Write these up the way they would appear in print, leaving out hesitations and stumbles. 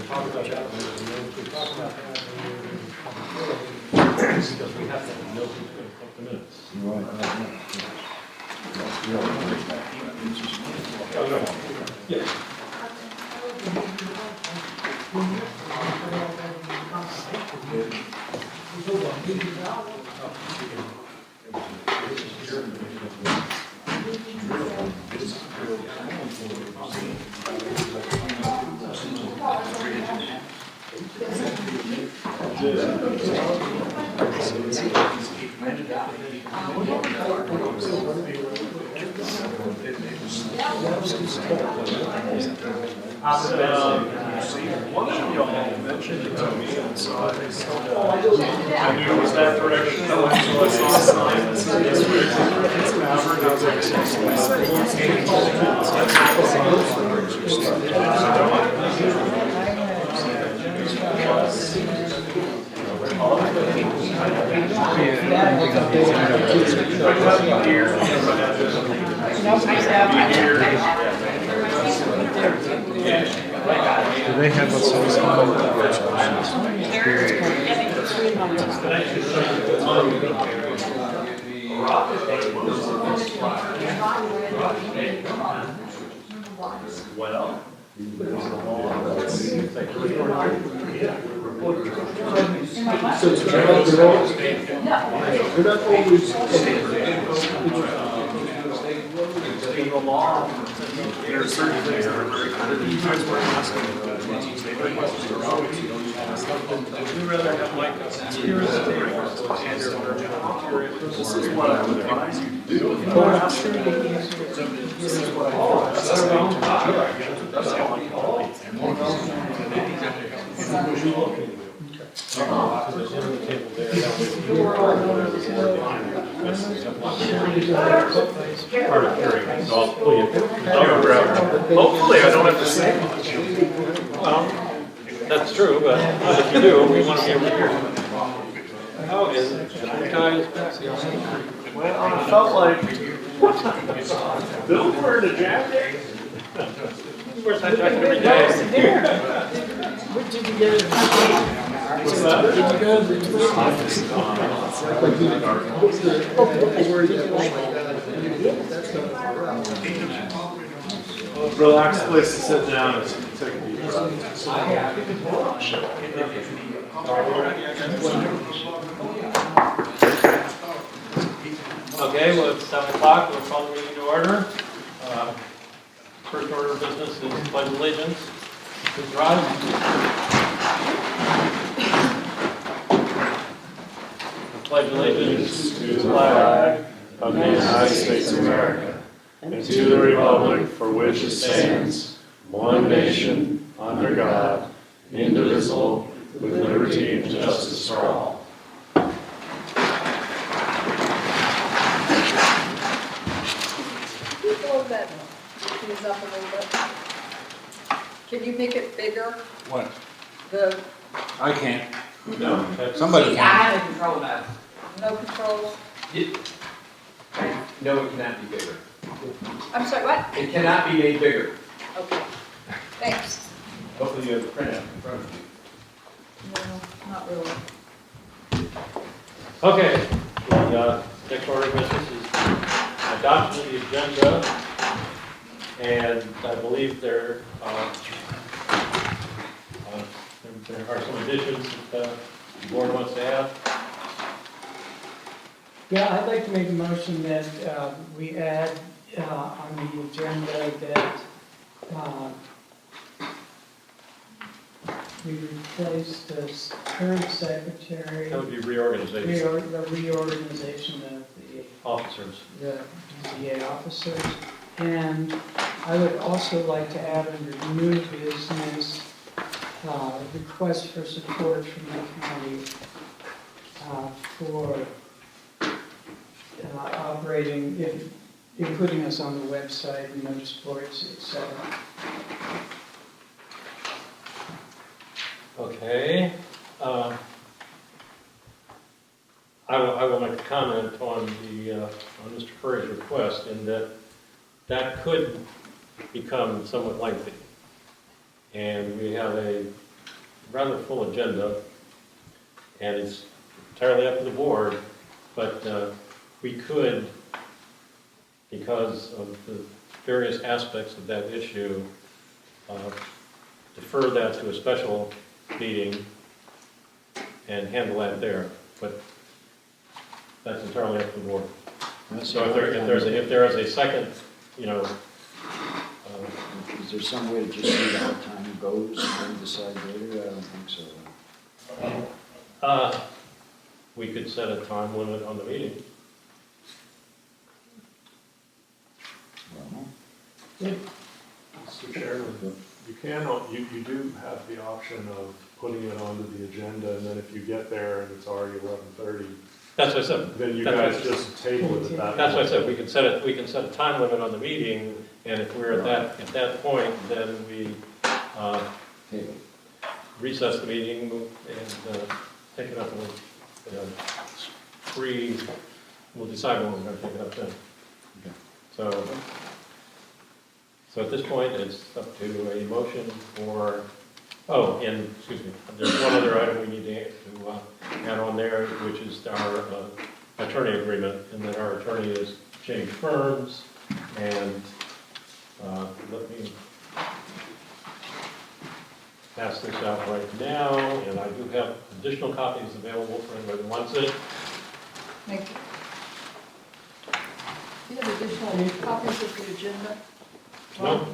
talk about that. Because we have to know who's going to take the minutes. Yeah. One of y'all mentioned it to me, and so I knew it was that direction. So I saw a sign that said this way. It's Maverick. I was Do they have a source code? Well, So it's they're not always. in the law, there are certain things that are very kind of, you guys were asking, they questions are always, you don't ask them. We'd rather have like a here's the this is what I would advise you to do. This is what I advise. That's how I call it. Part of hearing, so I'll pull you. Hopefully I don't have to say much. Well, that's true, but if you do, we want to be able to hear. How is it? Well, I felt like Bill's wearing a jacket. He wears that jacket every day. What did you get it? Did you go to the Relaxed place to sit down and take a deep breath. Okay, well, it's 7 o'clock, we'll call the meeting to order. First order of business is pledge allegiance. Please rise. I pledge allegiance to the flag Of the United States of America, and to the republic for which it stands, one nation, under God, indivisible, with liberty and justice for all. Can you hold that these up a little bit? Can you make it bigger? What? The, I can't. No, Somebody I can. have the control now. no controls? No, it cannot be bigger. I'm sorry, what? It cannot be made bigger. Okay, thanks. Hopefully you have the printout in front of you. No, not really. Okay, the next order of business is adoption of the agenda. And I believe there are some additions that the board wants to have. Yeah, I'd like to make a motion that we add on the agenda that we replace the current secretary, That would be reorganization, the reorganization of officers. the DCA officers. And I would also like to add under new business, request for support from the county for operating, including us on the website, notice boards, etc. Okay. I will make a comment on the on Mr. Curry's request in that could become somewhat lengthy. And we have a rather full agenda, and it's entirely up to the board, but we could, because of the various aspects of that issue, defer that to a special meeting and handle that there, but that's entirely up to the board. So if there is a second, Is there some way to just see how time goes and then decide later? I don't think so. We could set a time limit on the meeting. Well, Mr. Chairman, you do have the option of putting it onto the agenda, and then if you get there and it's already 11:30, That's what I said. then you That's guys just table it at that point. That's what I said, we can set a time limit on the meeting, and if we're at that point, then we table. recess the meeting and take it up with, we'll decide when we're gonna take it up then. Okay. So at this point, it's up to a motion for, and, excuse me, there's one other item we need to add on there, which is our attorney agreement, and that our attorney has changed firms, and let me pass this out right now, and I do have additional copies available for anybody who wants it. Thank you. Do you have additional copies of the agenda? No?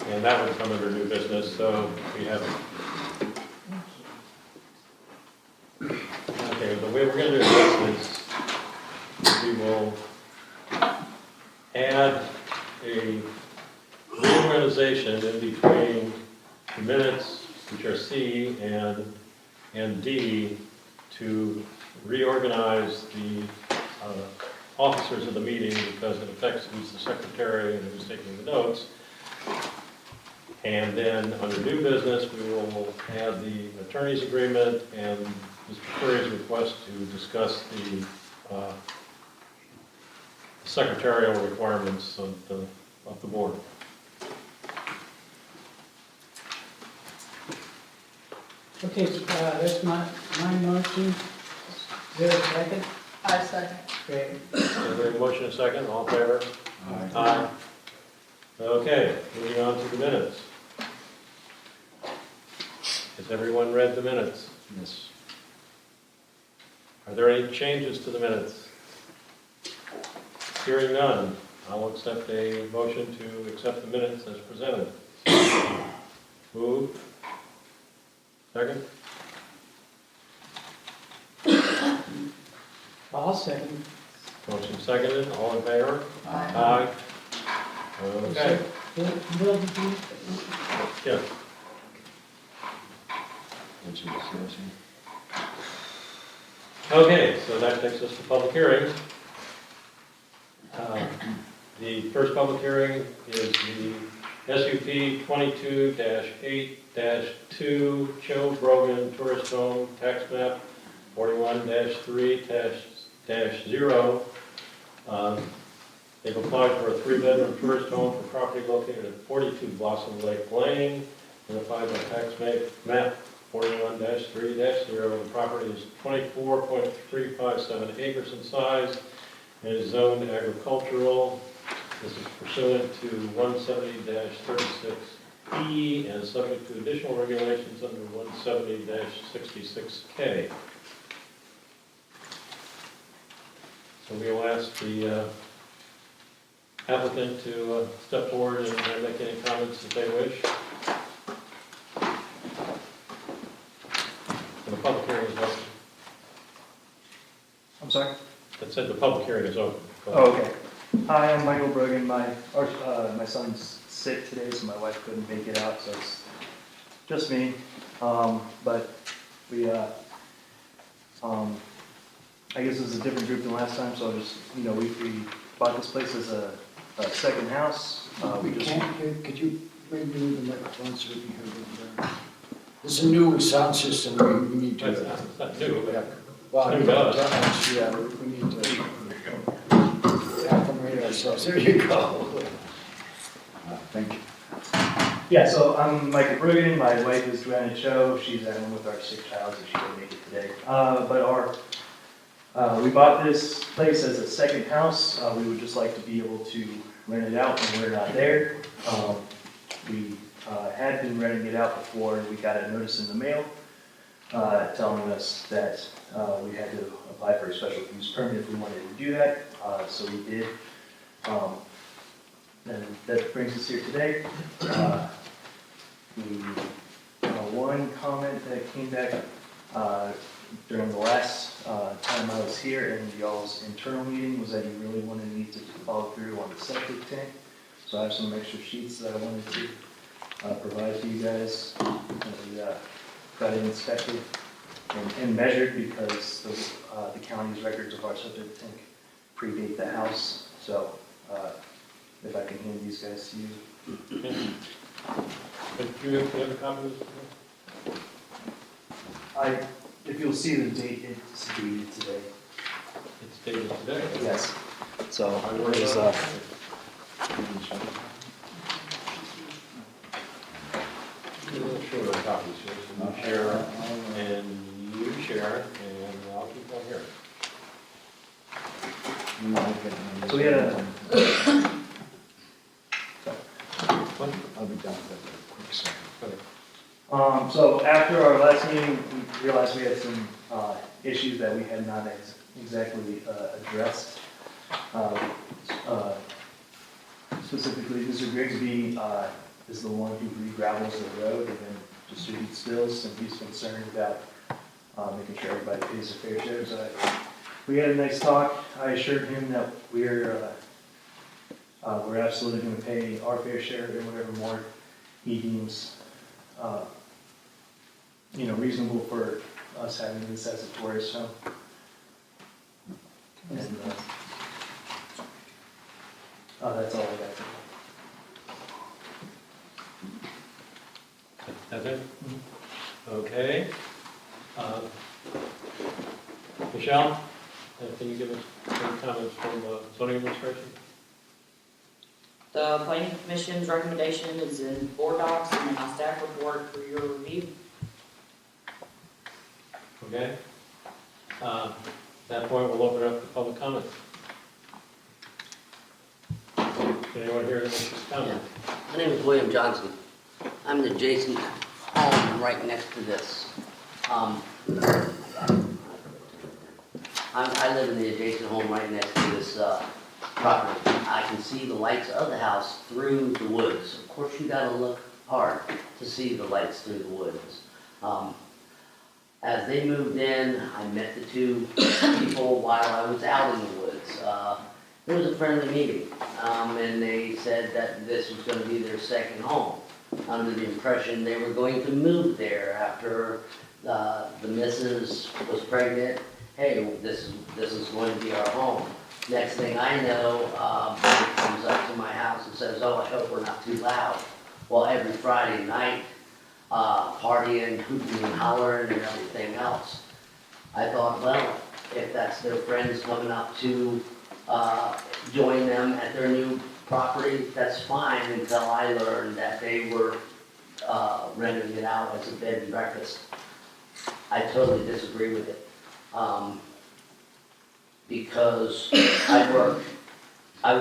And that would come under new business, so we have. Okay, the way we're gonna do this is we will add a reorganization in between the minutes, which are C and D, to reorganize the officers of the meeting, because it affects who's the secretary and who's taking the notes. And then, under new business, we will add the attorney's agreement and Mr. Curry's request to discuss the secretarial requirements of the board. Okay, that's my motion. Is there a second? I second. Great. So we have a motion and a second, all in favor? Aye. Okay, moving on to the minutes. Has everyone read the minutes? Yes. Are there any changes to the minutes? Hearing none, I'll accept a motion to accept the minutes as presented. Moved. Second? I'll second. Motion seconded, all in favor? Aye. Okay, Bill, did you? yeah. What's your discussion? Okay, so that takes us to public hearings. The first public hearing is the SUP 22-8-2 Joe Brogan Tourist Home Tax Map 41-3-0. They've applied for a 3-bedroom tourist home for property located at 42 Blossom Lake Lane, identified by tax map 41-3-0. The property is 24.357 acres in size and is zoned agricultural. This is pursuant to 170-36E and subject to additional regulations under 170-66K. So we will ask the applicant to step forward and make any comments that they wish. And the public hearing is open. I'm sorry? That said, the public hearing is open. Oh, okay. Hi, I'm Michael Brogan. My son's sick today, so my wife couldn't make it out, so it's just me. But we, I guess this is a different group than last time, so just, we bought this place as a second house. Could you maybe move the microphone so we can hear It's a new sound system, we need It's to. not, it's not new, but Well, Who does? yeah, we need to acclimate ourselves, there you go. Thank you. Yeah, so I'm Michael Bruggen, my wife is Joanna Cho, she's at home with our sick child, so she couldn't make it today. We bought this place as a second house, we would just like to be able to rent it out when we're not there. We had been renting it out before, we got a notice in the mail telling us that we had to apply for a special use permit if we wanted to do that, so we did. And that brings us here today. One comment that came back during the last time I was here in y'all's internal meeting was that you really wanted me to follow through on the septic tank. So I have some extra sheets that I wanted to provide to you guys. We got it inspected and measured because the county's records of our septic tank predate the house. So if I can hand these guys to you. do you have a copy of this? If you'll see the date, it's dated today. It's dated today. Yes. So I work there's, on it. Sure, copies here, so you share, and you share, and I'll keep on here. so we had a, I'll be done with that quick second. so after our last meeting, we realized we had some issues that we had not exactly addressed. Specifically, Mr. Grigsby is the one who re-gravels the road and then distributes bills, and he's concerned about making sure everybody pays their fair share. So we had a nice talk. I assured him that we're absolutely going to pay our fair share and whatever more he deems reasonable for us having this as a tourist home. And that's all I got. That's it? Okay. Michelle, can you give us any comments from zoning administration? The planning commission's recommendation is in Boarddocs and in my staff report for your review. Okay. At that point, we'll open up to public comment. Anyone here that wishes to comment? My name is William Johnson. I'm an adjacent home right next to this. I live in the adjacent home right next to this property. I can see the lights of the house through the woods. Of course, you gotta look hard to see the lights through the woods. As they moved in, I met the two people while I was out in the woods. It was a friendly meeting, and they said that this was going to be their second home. Under the impression they were going to move there after the missus was pregnant. Hey, this is going to be our home. Next thing I know, he comes up to my house and says, "Oh, I hope we're not too loud." Well, every Friday night, partying, hooting and hollering and everything else. I thought, well, if that's their friends coming up to join them at their new property, that's fine, until I learned that they were renting it out as a bed and breakfast. I totally disagree with it. Because I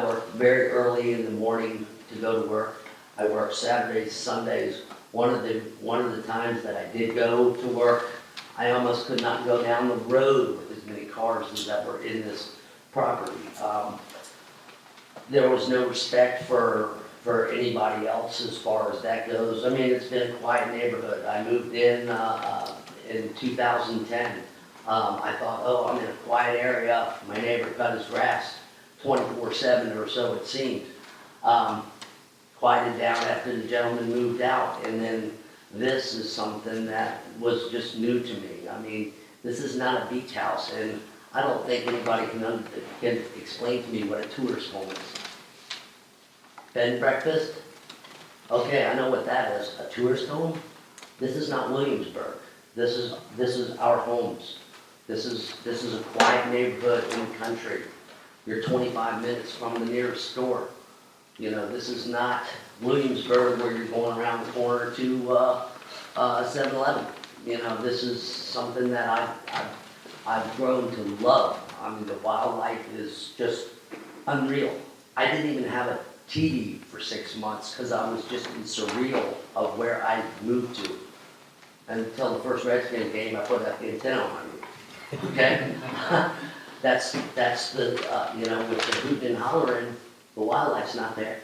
work very early in the morning to go to work. I work Saturdays, Sundays. One of the times that I did go to work, I almost could not go down the road with as many cars as that were in this property. There was no respect for anybody else as far as that goes. I mean, it's been a quiet neighborhood. I moved in 2010. I thought, oh, I'm in a quiet area. My neighbor cut his grass 24/7 or so it seemed. Quieted down after the gentleman moved out, and then this is something that was just new to me. I mean, this is not a beach house, and I don't think anybody can explain to me what a tourist home is. Bed and breakfast? Okay, I know what that is. A tourist home? This is not Williamsburg. This is our homes. This is a quiet neighborhood in the country. You're 25 minutes from the nearest store. You know, this is not Williamsburg where you're going around the corner to 7-Eleven. You know, this is something that I've grown to love. I mean, the wildlife is just unreal. I didn't even have a TV for 6 months because I was just in surreal of where I moved to. Until the first Redskins game, I put that antenna on me. Okay? That's the, you know, with the hooting and hollering, the wildlife's not there.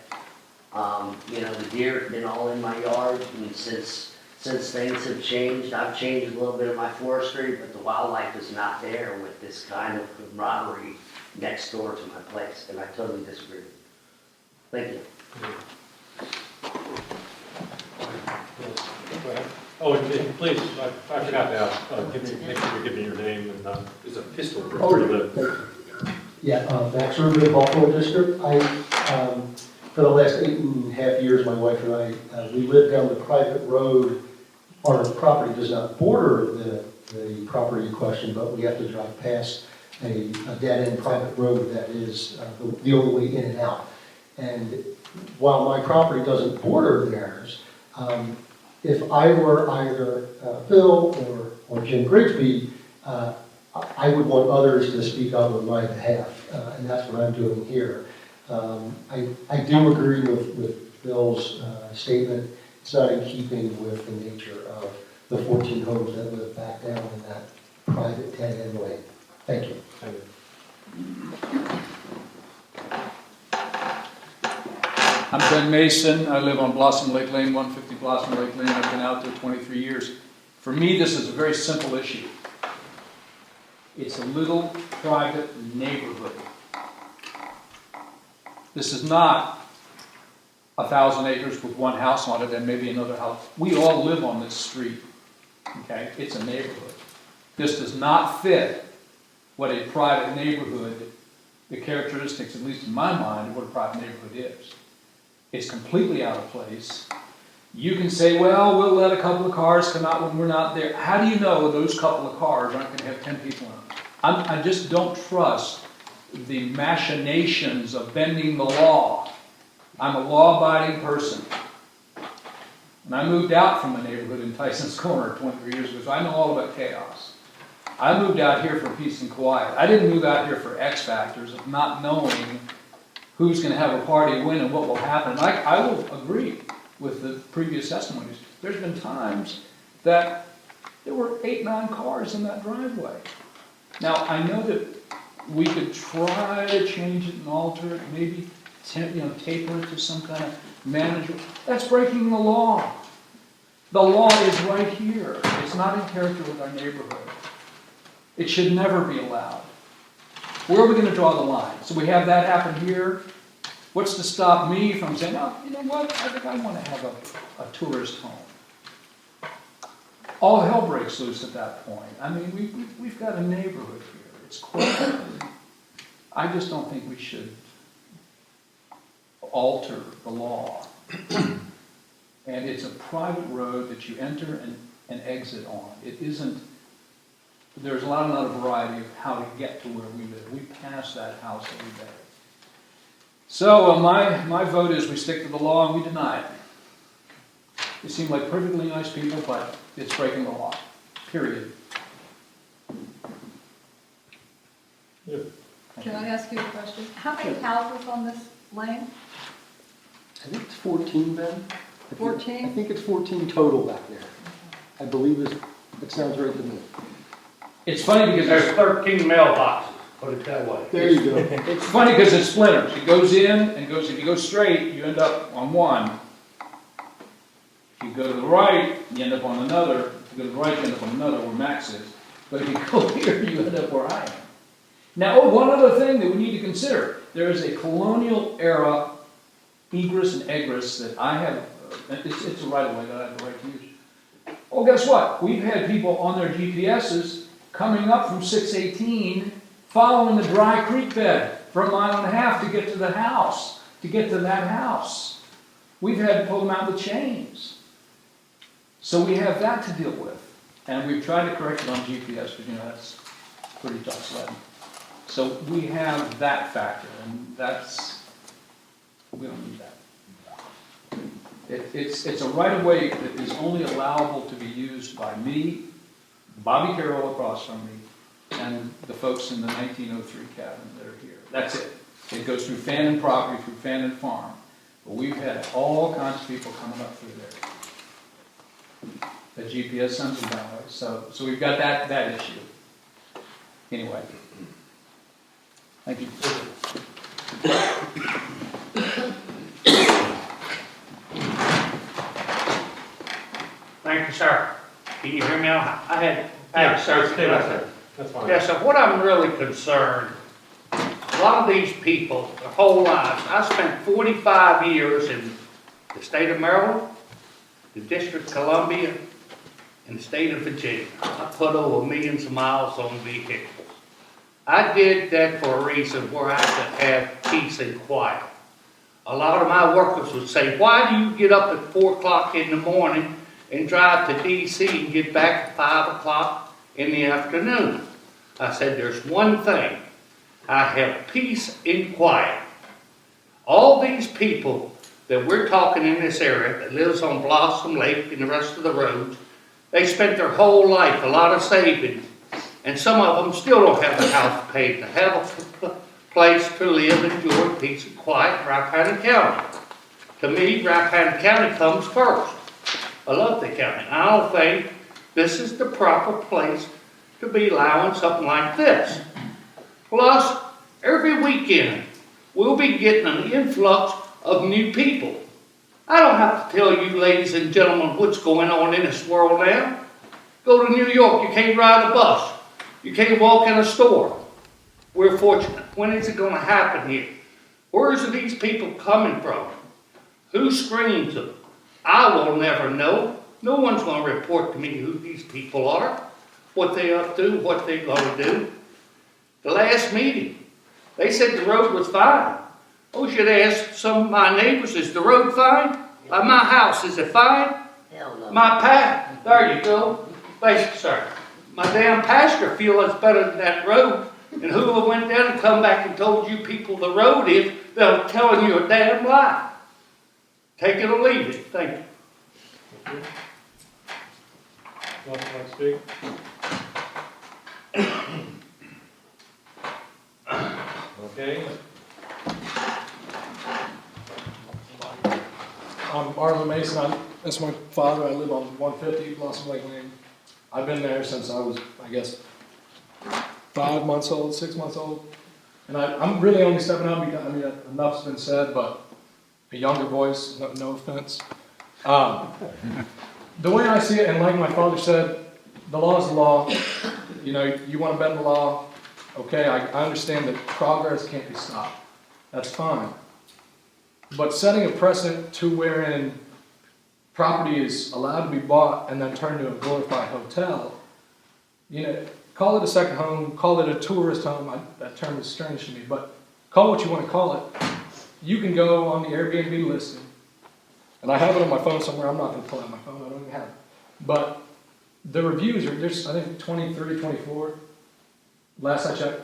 You know, the deer have been all in my yard, and since things have changed, I've changed a little bit of my forestry, but the wildlife is not there with this kind of camaraderie next door to my place, and I totally disagree. Thank you. Oh, and please, I forgot to ask, make sure you give me your name and, There's a pistol. for the, Yeah, Max Rubin, Buffalo District. For the last 8.5 years, my wife and I, we live down the private road. Our property does not border the property in question, but we have to drive past a dead-end private road that is the only way in and out. And while my property doesn't border theirs, if I were either Bill or Jim Grigsby, I would want others to speak up on my behalf, and that's what I'm doing here. I do agree with Bill's statement. It's not in keeping with the nature of the 14 homes that live back down in that private dead-end lane. Thank you. I'm Ben Mason. I live on Blossom Lake Lane, 150 Blossom Lake Lane. I've been out there 23 years. For me, this is a very simple issue. It's a little private neighborhood. This is not 1,000 acres with one house on it and maybe another house. We all live on this street. Okay? It's a neighborhood. This does not fit what a private neighborhood, the characteristics, at least in my mind, of what a private neighborhood is. It's completely out of place. You can say, well, we'll let a couple of cars come out when we're not there. How do you know those couple of cars aren't going to have 10 people in them? I just don't trust the machinations of bending the law. I'm a law-abiding person. And I moved out from the neighborhood in Tyson's Corner 23 years ago, so I know all about chaos. I moved out here for peace and quiet. I didn't move out here for X factors of not knowing who's going to have a party when and what will happen. I will agree with the previous testimonies. There's been times that there were 8, 9 cars in that driveway. Now, I know that we could try to change it and alter it, maybe taper it to some kind of manageable. That's breaking the law. The law is right here. It's not in character with our neighborhood. It should never be allowed. Where are we going to draw the line? So we have that happen here. What's to stop me from saying, oh, you know what, I think I want to have a tourist home. All hell breaks loose at that point. I mean, we've got a neighborhood here. It's quiet. I just don't think we should alter the law. And it's a private road that you enter and exit on. It isn't, there's not a variety of how to get to where we live. We pass that house every day. So my vote is we stick to the law and we deny it. They seem like perfectly nice people, but it's breaking the law. Period. yeah. Can I ask you a question? How many houses on this lane? I think it's 14, Ben. 14? I think it's 14 total back there. I believe it sounds right to me. It's funny because There's 13 mailboxes, put it that way. There you go. it's funny because it splinters. It goes in and goes. If you go straight, you end up on one. If you go to the right, you end up on another. If you go to the right, you end up on another where Max is. But if you go here, you end up where I am. Now, one other thing that we need to consider. There is a colonial era egress and egress that I have. It's a right of way that I have the right to use. Well, guess what? We've had people on their GPSs coming up from 618, following the dry creek bed for 1.5 miles to get to the house, to get to that house. We've had to pull them out with chains. So we have that to deal with, and we've tried to correct it on GPS, but that's pretty tough sledding. So we have that factor, and we don't need that. It's a right-of-way that is only allowable to be used by me, Bobby Carroll across from me, and the folks in the 1903 cabin that are here. That's it. It goes through Fannin property, through Fannin Farm. But we've had all kinds of people coming up through there. The GPS sends them that way. So we've got that issue. Anyway. Thank you. Thank you, sir. Can you hear me now? Yeah, sir, stay right there. That's fine. Yeah, so what I'm really concerned, a lot of these people, their whole lives, I spent 45 years in the state of Maryland, the District of Columbia, and the state of Virginia. I put over millions of miles on vehicles. I did that for a reason where I could have peace and quiet. A lot of my workers would say, why do you get up at 4 o'clock in the morning and drive to DC and get back at 5 o'clock in the afternoon? I said, there's one thing. I have peace and quiet. All these people that we're talking in this area that lives on Blossom Lake and the rest of the roads, they spent their whole life, a lot of savings, and some of them still don't have a house paid to have a place to live, enjoy peace and quiet in Rappahannock County. To me, Rappahannock County comes first. I love the county. I don't think this is the proper place to be allowing something like this. Plus, every weekend, we'll be getting an influx of new people. I don't have to tell you, ladies and gentlemen, what's going on in this world now. Go to New York, you can't ride a bus. You can't walk in a store. We're fortunate. When is it going to happen here? Where are these people coming from? Who screens them? I will never know. No one's going to report to me who these people are, what they're up to, what they're going to do. The last meeting, they said the road was fine. Oh, should ask some of my neighbors, is the road fine? By my house, is it fine? Hell no. My path, there you go. Thank you, sir. My damn pastor feels it's better than that road. And whoever went down and come back and told you people the road is, they're telling you a damn lie. Take it or leave it. Thank you. Want to speak? Okay. I'm Arlen Mason. That's my father. I live on 150 Blossom Lake Lane. I've been there since I was, I guess, 5 months old, 6 months old. And I'm really only stepping up because, enough's been said, but a younger voice, no offense. The way I see it, and like my father said, the law is the law. You want to bend the law, okay, I understand that progress can't be stopped. That's fine. But setting a precedent to wherein property is allowed to be bought and then turned into a glorified hotel, call it a second home, call it a tourist home, that term is strange to me, but call what you want to call it. You can go on the Airbnb listing, and I have it on my phone somewhere. I'm not going to pull out my phone, I don't even have it. But the reviews are, there's I think 23, 24, last I checked.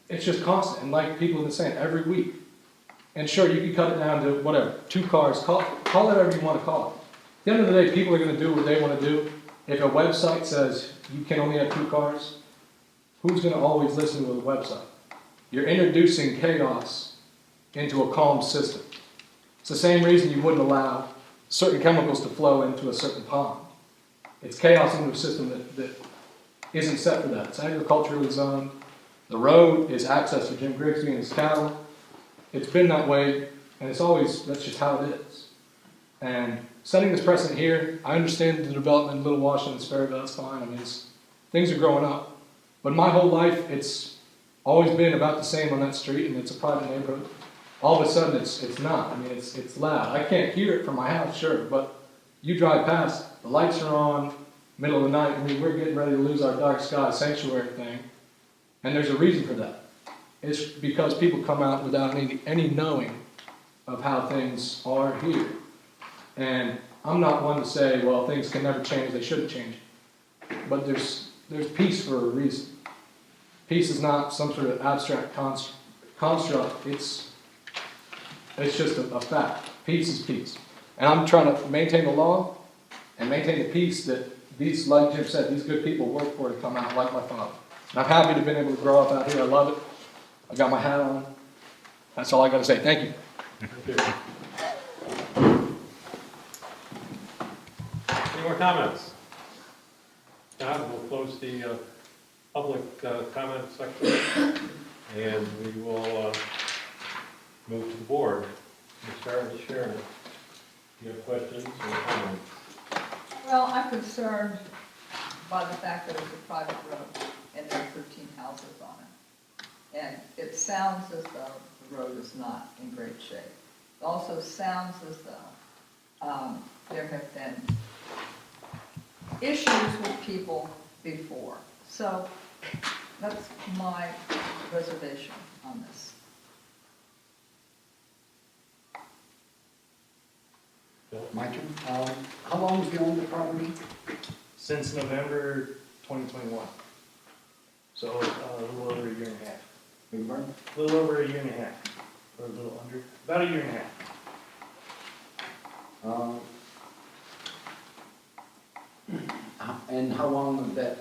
It's just constant, and like people have been saying, every week. And sure, you can cut it down to whatever, 2 cars, call it whatever you want to call it. At the end of the day, people are going to do what they want to do. If a website says you can only have 2 cars, who's going to always listen to a website? You're introducing chaos into a calm system. It's the same reason you wouldn't allow certain chemicals to flow into a certain pond. It's chaos into a system that isn't set for that. It's agriculturally zoned. The road is access to Jim Grigsby and his cattle. It's been that way, and that's just how it is. And setting this precedent here, I understand the development in Little Washington, Sperryville, that's fine. Things are growing up. But my whole life, it's always been about the same on that street, and it's a private neighborhood. All of a sudden, it's not. It's loud. I can't hear it from my house, sure, but you drive past, the lights are on, middle of the night. We're getting ready to lose our dark sky sanctuary thing, and there's a reason for that. It's because people come out without any knowing of how things are here. And I'm not one to say, well, things can never change, they shouldn't change. But there's peace for a reason. Peace is not some sort of abstract construct, it's just a fact. Peace is peace. And I'm trying to maintain the law and maintain the peace that these, like Jim said, these good people work for to come out like my father. And I'm happy to have been able to grow up out here, I love it. I got my hat on. That's all I gotta say, thank you. Any more comments? Now we'll close the public comment section, and we will move to the board. We'll start with Sharon. Do you have questions or comments? Well, I'm concerned by the fact that it's a private road and there are 13 houses on it. And it sounds as though the road is not in great shape. It also sounds as though there have been issues with people before. So that's my reservation on this. My turn. How long have you owned the property? Since November 2021. So a little over a year and a half. Beg your pardon? A little over a year and a half, or a little under, about a year and a half. And how long of that,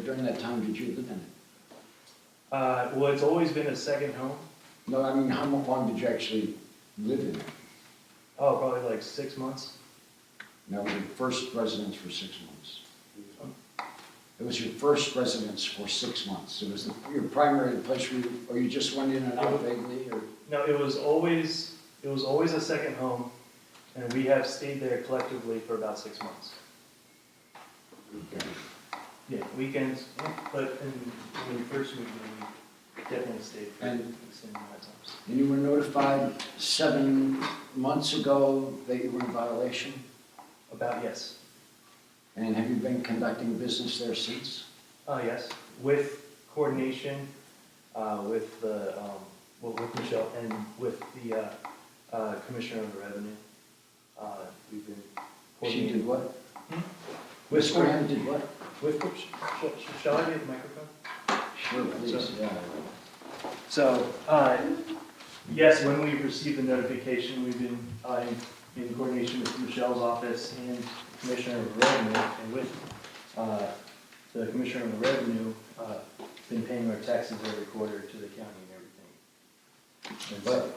during that time did you live in it? Well, it's always been a second home. No, I mean, how long did you actually live in it? Oh, probably like 6 months. No, your first residence for 6 months. It was your first residence for 6 months. It was your primary place where you, or you just went in and out vaguely, or? No, it was always a second home, and we have stayed there collectively for about 6 months. Okay. Yeah, weekends, but when we first moved in, we definitely stayed for And- extended amount of times. And you were notified 7 months ago that you were in violation? About, yes. And have you been conducting business there since? Yes, with coordination, with the, with Michelle and with the Commissioner of the Revenue. We've been She coordinating. did what? With, Ms. Graham did what? with, shall I get the microphone? Sure, please, yeah. So, yes, when we received the notification, we've been in coordination with Michelle's office and Commissioner of the Revenue, and with the Commissioner of the Revenue, been paying our taxes every quarter to the county and everything. And so-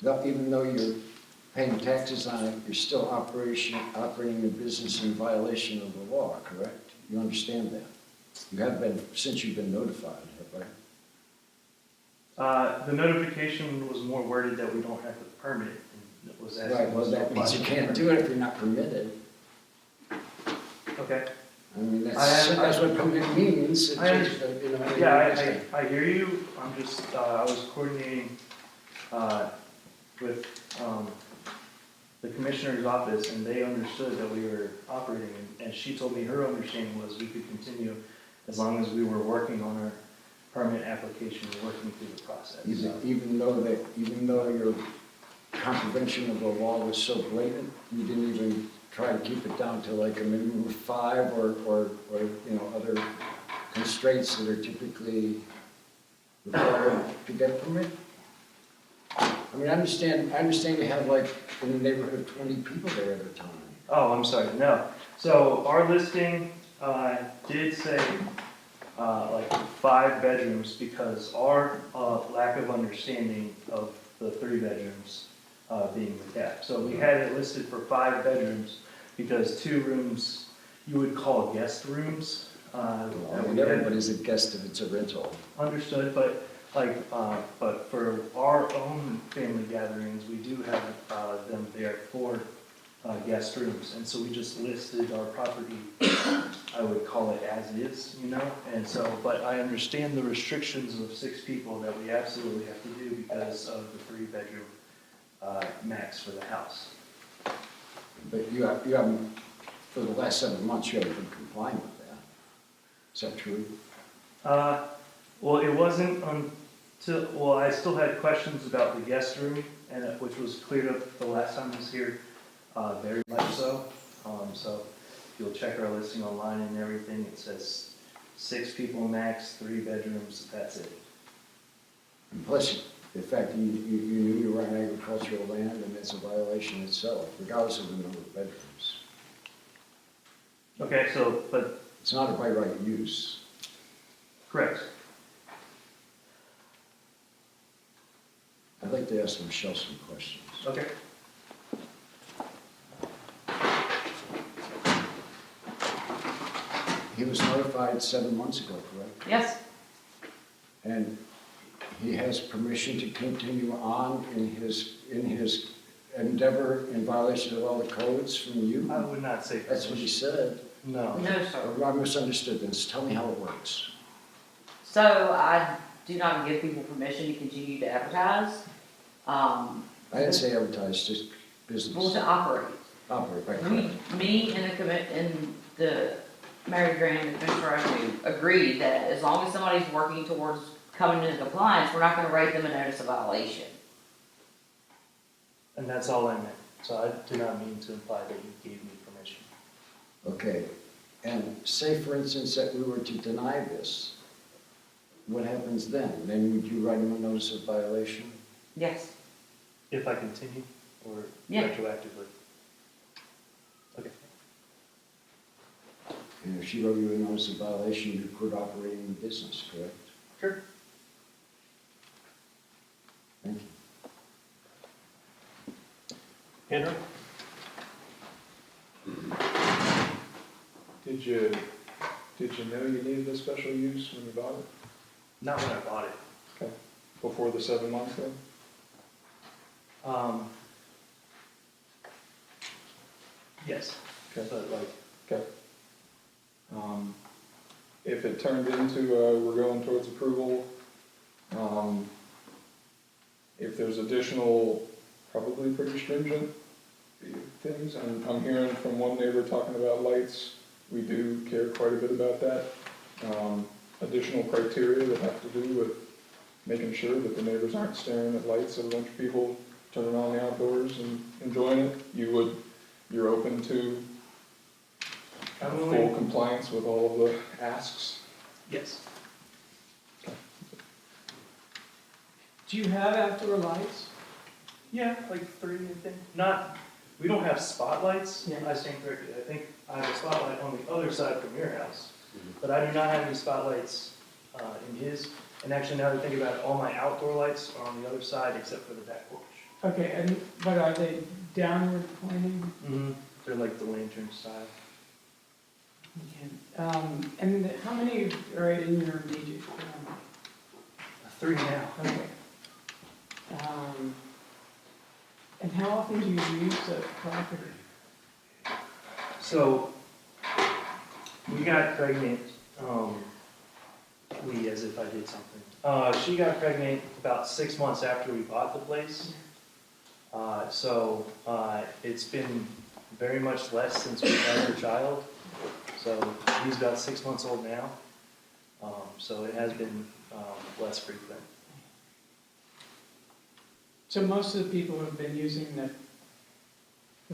But even though you're paying taxes on it, you're still operating your business in violation of the law, correct? You understand that? You have been, since you've been notified, right? The notification was more worded that we don't have the permit. And it was asking Right, well, us to that apply means you for the can't permit. do it if you're not permitted. Okay. I mean, I that's what permit means. It's I just, you know, Yeah, I hear you. I'm just, I was coordinating with the commissioner's office, and they understood that we were operating, and she told me her understanding was we could continue as long as we were working on our permit application, and working through the process. even though your contravention of the law was so blatant, you didn't even try to keep it down to like a minimum of 5 or you know, other constraints that are typically required to get a permit? I mean, I understand you have like in the neighborhood of 20 people there at a time. Oh, I'm sorry, no. So our listing did say like 5 bedrooms because our lack of understanding of the 3 bedrooms being the cap. So we had it listed for 5 bedrooms because 2 rooms you would call guest rooms. I that mean, we had everybody's a guest if it's a rental. Understood, but like, but for our own family gatherings, we do have them there for guest rooms, and so we just listed our property, I would call it as is, you know, and so, but I understand the restrictions of 6 people that we absolutely have to do because of the 3-bedroom max for the house. But you haven't, for the last 7 months, you haven't been complying with that. Is that true? Well, it wasn't until, well, I still had questions about the guest room, and which was cleared up the last time I was here. Very much so. So if you'll check our listing online and everything, it says 6 people max, 3 bedrooms, that's it. And plus, the fact that you knew you were on agricultural land, and it's a violation itself, regardless of the number of bedrooms. Okay, so, but, It's not a by right use. correct. I'd like to ask Michelle some questions. Okay. He was notified 7 months ago, correct? Yes, And he has permission to continue on in his endeavor in violation of all the codes from you? I would not say. That's what he said. No. no, sir. I misunderstood this. Tell me how it works. So I do not give people permission to continue to advertise, I didn't say advertise, just well, business. to operate. Operate, right, We, correct. me and the Mary Graham and Commissioner Revenue agreed that as long as somebody's working towards coming into compliance, we're not gonna write them a notice of violation. And that's all I meant. So I did not mean to imply that you gave me permission. Okay. And say, for instance, that we were to deny this, what happens then? Then would you write him a notice of violation? Yes, If I continue or Yeah. retroactively? Okay. And if she wrote you a notice of violation, you could operate in the business, correct? Sure. Thank you. Andrew? Did you know you needed a special use when you bought it? Not when I bought it. Okay. Before the 7 months then? Yes. Okay. But like, Okay. If it turned into, we're going towards approval, if there's additional, probably pretty stringent things, I'm hearing from one neighbor talking about lights, we do care quite a bit about that. Additional criteria that have to do with making sure that the neighbors aren't staring at lights of a bunch of people turning on the outdoors and enjoying it. You're open to I'm full willing. compliance with all of the asks? Yes. Do you have outdoor lights? Yeah, like 3, I think. Not, we don't have spotlights. Yeah. I stand corrected. I think I have a spotlight on the other side from your house. But I do not have any spotlights in his. And actually, now that I think about it, all my outdoor lights are on the other side except for the back porch. Okay, but are they downward pointing? Mm-hmm. They're like the lantern style. And how many are in your immediate? 3 now. Okay. And how often do you use the property? So, we got pregnant, as if I did something. She got pregnant about 6 months after we bought the place. So, it's been very much less since we had the child. So, he's about 6 months old now. So it has been less frequent. So most of the people who have been using the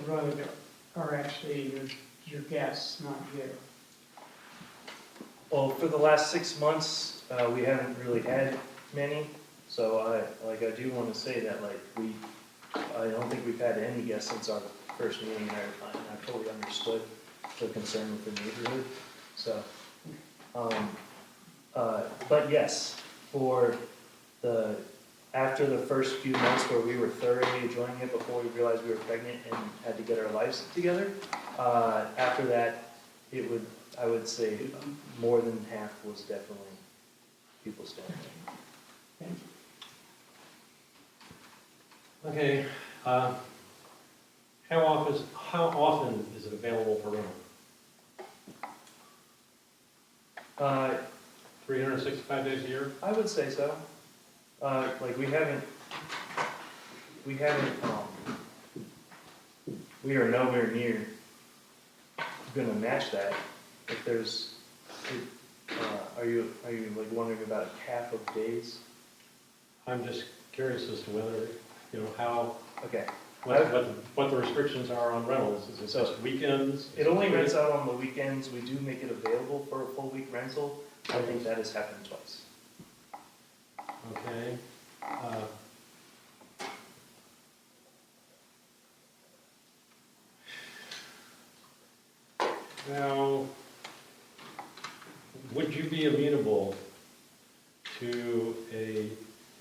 road are actually your guests, not you. Well, for the last 6 months, we haven't really had many. So I do want to say that I don't think we've had any guests since our first meeting, and I totally understood the concern with the neighborhood. So, but yes, after the first few months where we were thoroughly enjoying it before we realized we were pregnant and had to get our lives together, after that, I would say more than half was definitely people staying. Okay, how often is it available for rental? 365 days a year? I would say so. We are nowhere near gonna match that. If there's, are you like wondering about half of days? I'm just curious as to whether, how Okay. what the restrictions are on rentals. Is it just weekends? It only rents out on the weekends. We do make it available for a full week rental. I think that has happened twice. Okay. Now, would you be amenable to a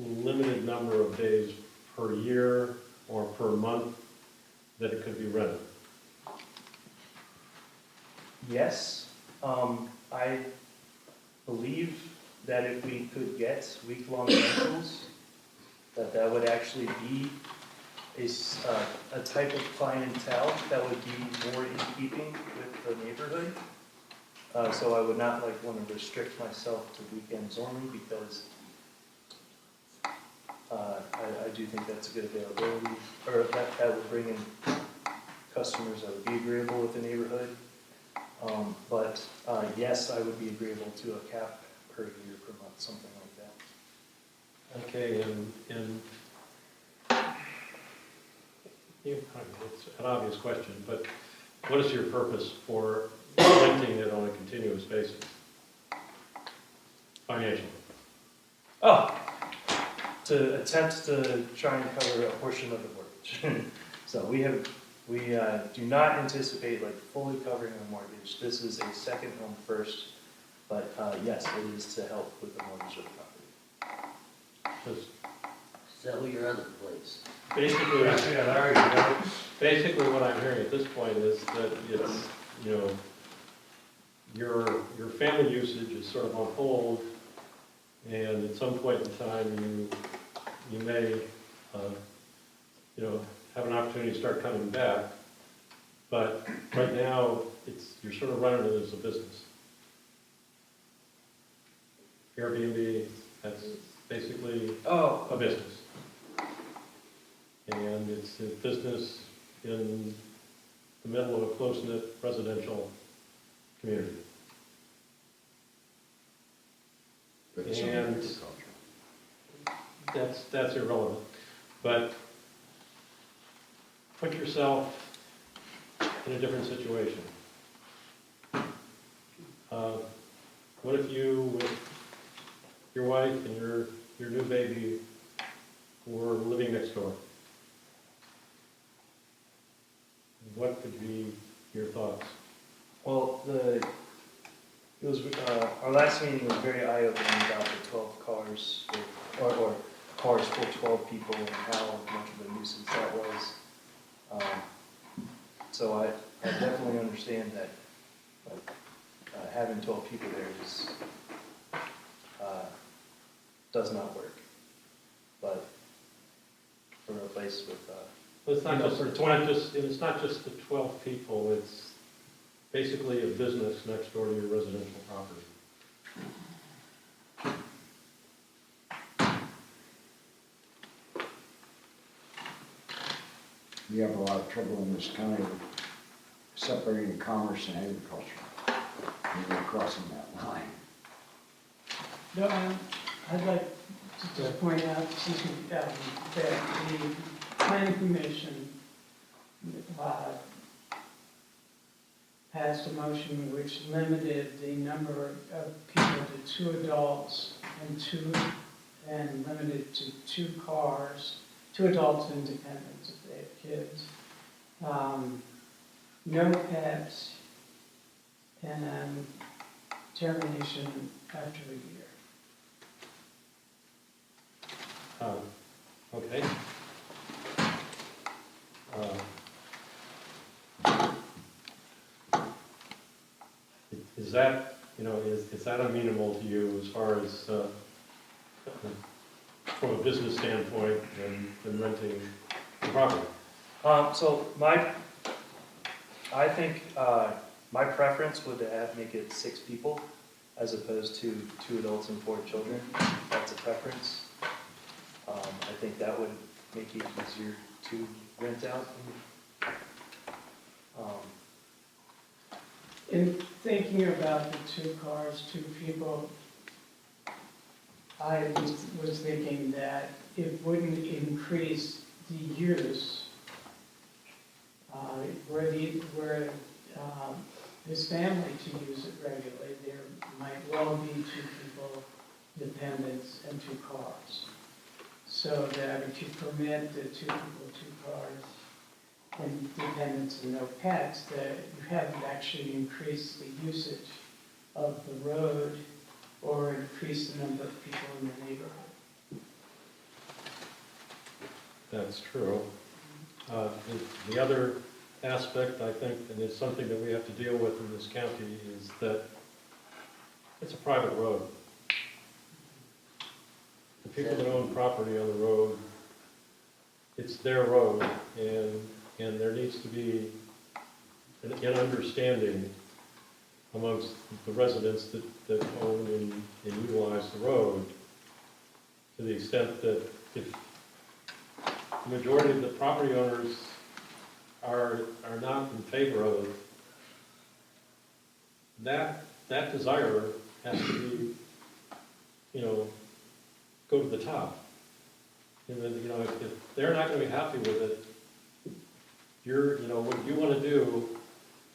limited number of days per year or per month that it could be rented? Yes, I believe that if we could get week-long rentals, that would actually be a type of clientele that would be more in keeping with the neighborhood. So I would not like want to restrict myself to weekends only because I do think that's a good availability, or that would bring in customers that would be agreeable with the neighborhood. But yes, I would be agreeable to a cap per year, per month, something like that. Okay, and it's an obvious question, but what is your purpose for renting it on a continuous basis? Financially? Oh, to attempt to try and cover a portion of the mortgage. So we do not anticipate like fully covering the mortgage. This is a second home first, but yes, it is to help with the mortgage of the property. Sell your other place. Basically, basically what I'm hearing at this point is that it's, you know, your family usage is sort of on hold, and at some point in time, you may, you know, have an opportunity to start coming back. But right now, you're sort of running it as a business. Airbnb, that's basically a business. And it's a business in the middle of a close-knit residential community. And that's irrelevant. But put yourself in a different situation. What if you, with your wife and your new baby, were living next door? What would be your thoughts? Well, our last meeting was very eye-opening about the 12 cars, or cars for 12 people and how much of a nuisance that was. So I definitely understand that having 12 people there does not work. But for a place with It's not just the 12 people, it's basically a business next door to your residential property. We have a lot of trouble in this county with separating commerce and agriculture. And we're crossing that line. No, I'd like to just point out, since we've gotten that the planning commission passed a motion which limited the number of people to 2 adults and limited to 2 cars, 2 adults independent if they have kids. No pets, and termination after a year. Okay. Is that, is that amenable to you as far as, from a business standpoint and renting the property? So I think my preference would make it 6 people as opposed to 2 adults and 4 children. That's a preference. I think that would make it easier to rent out. In thinking about the 2 cars, 2 people, I was thinking that it wouldn't increase the use where his family to use it regularly, there might well be two people, dependents, and two cars. So that if you permit the two people, two cars, and dependents and no pets, that you haven't actually increased the usage of the road or increased the number of people in the neighborhood. That's true. The other aspect, I think, and it's something that we have to deal with in this county, is that it's a private road. The people that own property on the road, it's their road, and there needs to be an understanding amongst the residents that own and utilize the road, to the extent that if the majority of the property owners are not in favor of it, that desire has to be, go to the top. And then, if they're not gonna be happy with it, what you wanna do,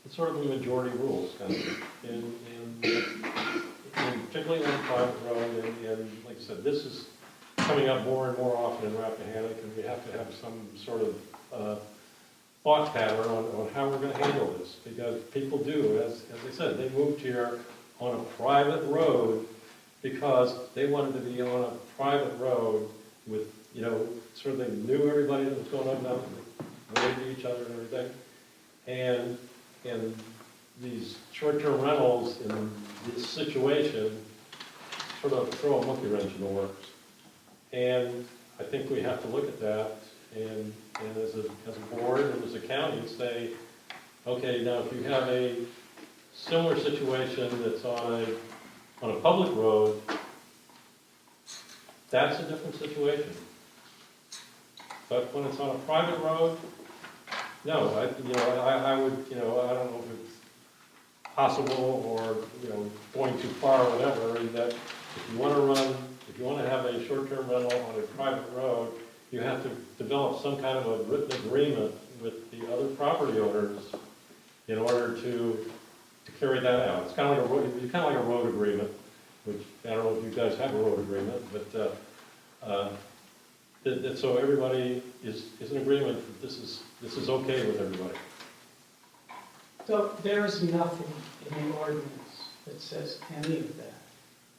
it's sort of a majority rules kind of thing. And particularly on a private road, and like I said, this is coming up more and more often in Rappahannock, and we have to have some sort of thought pattern on how we're gonna handle this, because people do, as I said, they moved here on a private road because they wanted to be on a private road with, sort of they knew everybody that was going up and down, they related to each other and everything. And these short-term rentals in this situation sort of throw a monkey wrench in the works. And I think we have to look at that and as a board and as a county say, okay, now if you have a similar situation that's on a public road, that's a different situation. But when it's on a private road, no, I would, I don't know if it's possible or, going too far or whatever, is that if you want to have a short-term rental on a private road, you have to develop some kind of a written agreement with the other property owners in order to carry that out. It's kind of like a road agreement, which I don't know if you guys have a road agreement, but so everybody is in agreement that this is okay with everybody. So there is nothing in the ordinance that says any of that.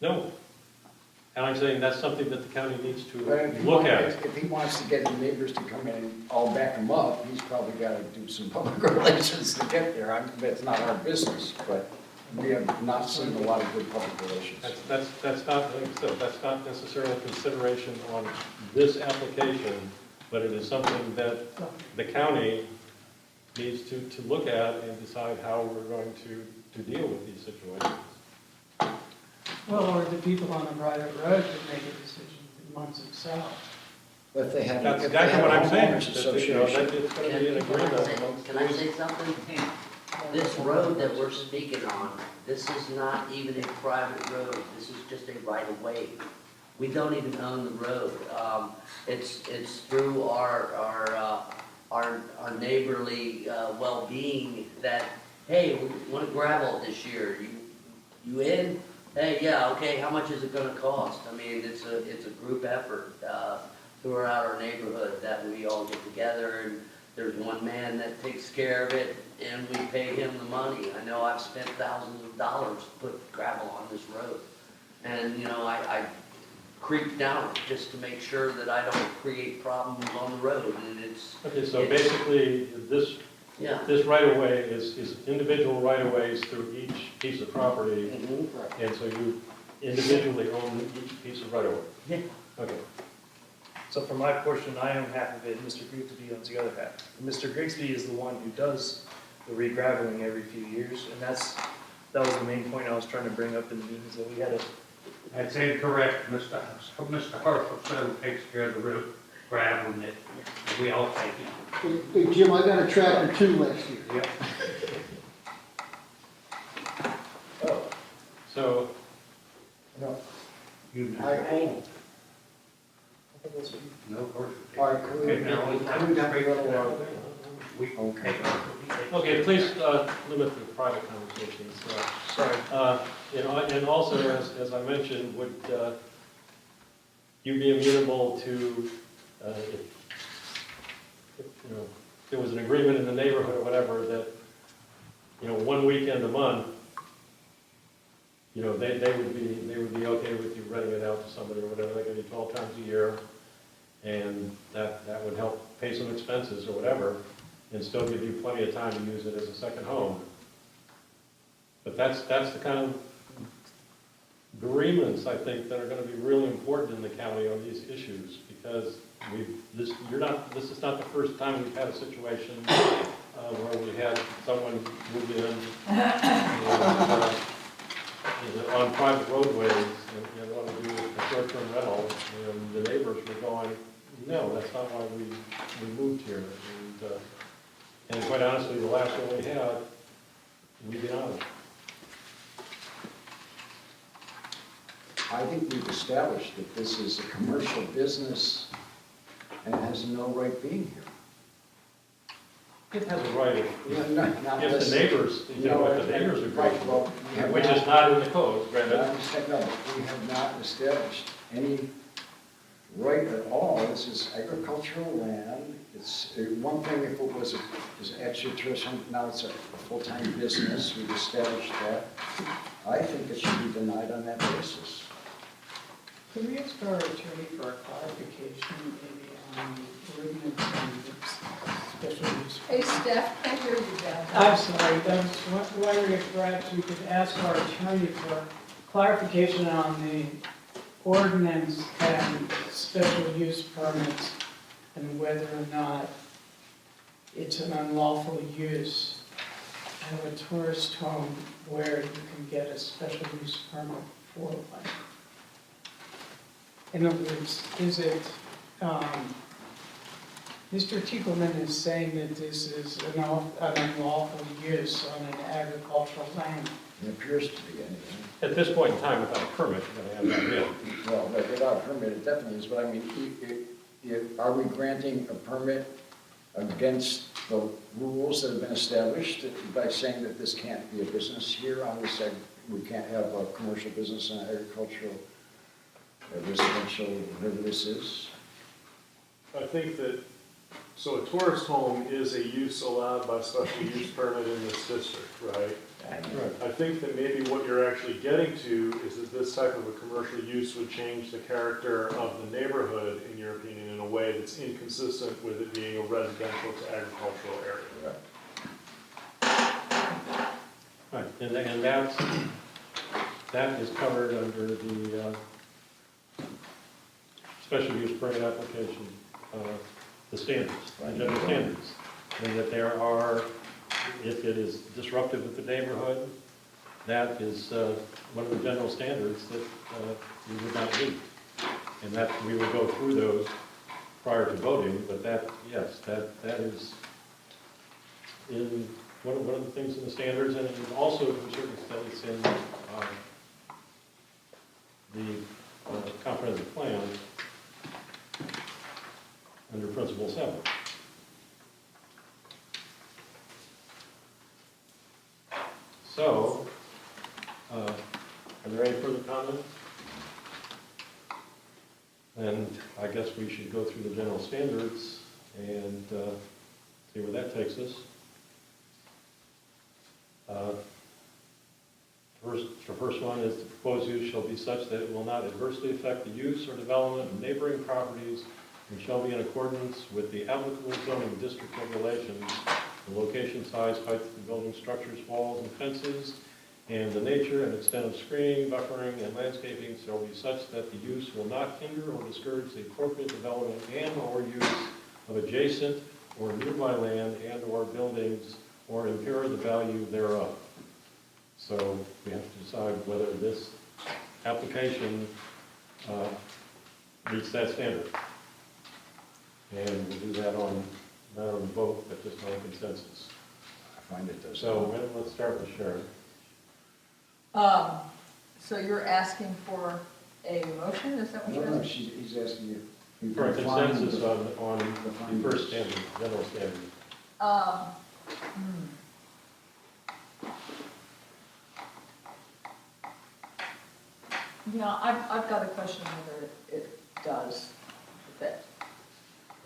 No. And I'm saying that's something that the county needs to But look at. if he wants to get the neighbors to come in and all back him up, he's probably got to do some public relations to get there. That's not our business, but we have not seen a lot of good public relations. That's not, like I said, that's not necessarily a consideration on this application, but it is something that the county needs to look at and decide how we're going to deal with these situations. Well, or the people on a private road could make a decision amongst themselves. But if they have. That's if they exactly have what I'm saying, homeowners that, association. that it's going to be an agreement. Can I say something? This road that we're speaking on, this is not even a private road, this is just a right of way. We don't even own the road. It's through our neighborly well-being that, hey, we want to gravel this year. You in? Hey, yeah, okay. How much is it going to cost? I mean, it's a group effort throughout our neighborhood that we all get together, and there's one man that takes care of it, and we pay him the money. I know I've spent thousands of dollars to put gravel on this road, and I creep down it just to make sure that I don't create problems on the road, and Okay, so basically, this right-of-way is individual right-of-ways through each piece of property, and so you individually own each piece of right-of-way? Yeah. Okay. So for my portion, I own half of it, and Mr. Grigsby owns the other half. And Mr. Grigsby is the one who does the re-graveling every few years, and that was the main point I was trying to bring up in the meetings, that we had a. That's incorrect, Mr. Herschel, so takes care of the road gravel and it, and we all take it. Hey, Jim, I got a tractor too last year. Yep. So, No. You I own. No, of course. All right, could we Okay, now we have include that straight little, down. we Okay. Okay, please limit the private conversations. Sorry. And also, as I mentioned, would you be amenable to, if there was an agreement in the neighborhood or whatever that, one weekend a month, they would be okay with you renting it out to somebody or whatever, like maybe 12 times a year, and that would help pay some expenses or whatever, and still give you plenty of time to use it as a second home. But that's the kind of agreements, I think, that are gonna be really important in the county on these issues, because this is not the first time we've had a situation where we had someone move in on private roadways and want to do a short-term rental, and the neighbors were going, no, that's not why we moved here. And quite honestly, the last one we had, we've been on it. I think we've established that this is a commercial business and it has no right being here. It has a right Not if the neighbors, if the neighbors agree, Right, well, we have which is not in the code, I granted. understand, no, but we have not established any right at all. This is agricultural land. It's one thing if it was extra-terrestrial, now it's a full-time business. We've established that. I think it should be denied on that basis. Could we ask our attorney for a clarification maybe on the ordinance and the special use? Hey, Steph, can't hear you down there. I'm sorry, I was wondering if perhaps we could ask our attorney for clarification on the ordinance and special use permits and whether or not it's an unlawful use of a tourist home where you can get a special use permit for one. In other words, is it, Mr. Tiegelman is saying that this is an unlawful use on an agricultural land. It appears to be anyway. At this point in time, without a permit, you're gonna have that deal. Well, but without a permit, it definitely is, but I mean, are we granting a permit against the rules that have been established by saying that this can't be a business here? I would say we can't have a commercial business in agricultural, residential, whatever this is. I think that, so a tourist home is a use allowed by special use permit in this district, right? I think that maybe what you're actually getting to is that this type of a commercial use would change the character of the neighborhood, in your opinion, in a way that's inconsistent with it being a residential to agricultural area. Right, and that is covered under the special use permit application, the standards, the general standards. And that there are, if it is disruptive of the neighborhood, that is one of the general standards that we would not meet. And that we would go through those prior to voting, but that, yes, that is in one of the things in the standards, and also to a certain extent it's in the comprehensive plan under Principle 7. So, are there any further comments? And I guess we should go through the general standards and see where that takes us. The first one is the proposed use shall be such that it will not adversely affect the use or development of neighboring properties and shall be in accordance with the applicable zoning district regulations, the location, size, height of the building structures, walls, and fences, and the nature and extent of screening, buffering, and landscaping shall be such that the use will not hinder or discourage the appropriate development and/or use of adjacent or nearby land and/or buildings or impair the value thereof. So we have to decide whether this application meets that standard. And we'll do that on, not on vote, but just on consensus. I find it does. So let's start with Sharon. So you're asking for a motion, is that what No, you're no, asking? he's asking you. For a consensus on the the first standard, general standard. Yeah, I've got a question whether it does fit.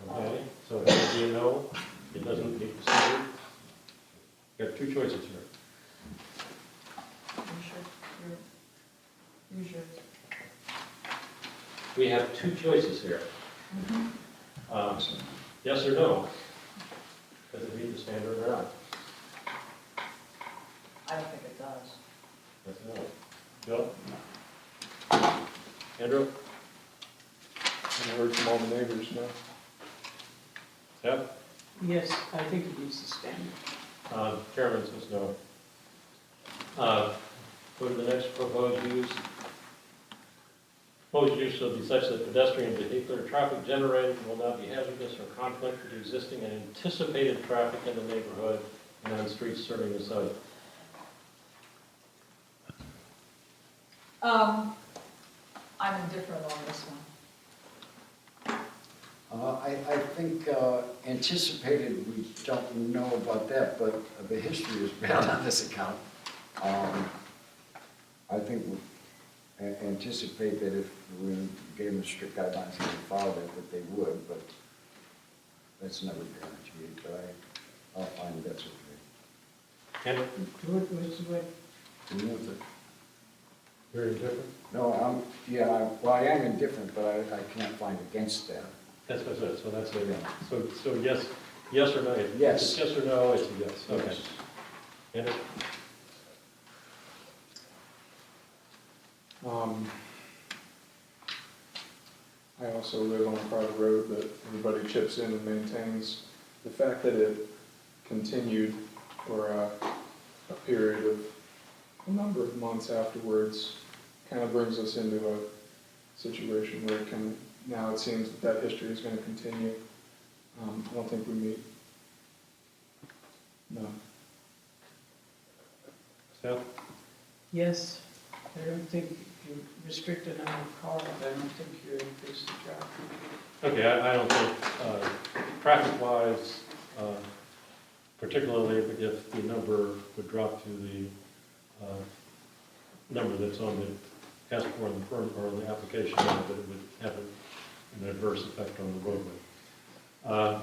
Okay, so it would be a no, it doesn't meet the standard. You have two choices here. You sure? We have two choices here. Yes or no? Does it meet the standard or not? I don't think it does. Yes or no? Bill? Andrew? I heard from all the neighbors, no. Jeff? Yes, I think it meets the standard. Chairman says no. Go to the next proposed use. Proposed use shall be such that pedestrian vehicular traffic generated will not be hazardous or conflict with existing and anticipated traffic in the neighborhood and on streets serving the site. I'm indifferent on this one. I think anticipated, we don't know about that, but the history is bad on this account. I think we anticipate that if we gave them strict guidelines and they followed it, that they would, but that's never guaranteed, but I'll find that's okay. And What's the way? Remove it. you're indifferent? No, well, I am indifferent, but I can't find against that. That's what I said, so that's a, so yes or no? If Yes. it's yes or no, it's a yes, okay. Yes. And I also live on a private road that everybody chips in and maintains. The fact that it continued for a period of a number of months afterwards kind of brings us into a situation where now it seems that history is going to continue. I don't think we meet. No. Seth? Yes, I don't think if you restrict the number of cars, I don't think you increase the traffic. Okay, I don't think, traffic-wise, particularly if the number would drop to the number that's on the ask for in the permit or the application, that it would have an adverse effect on the roadway.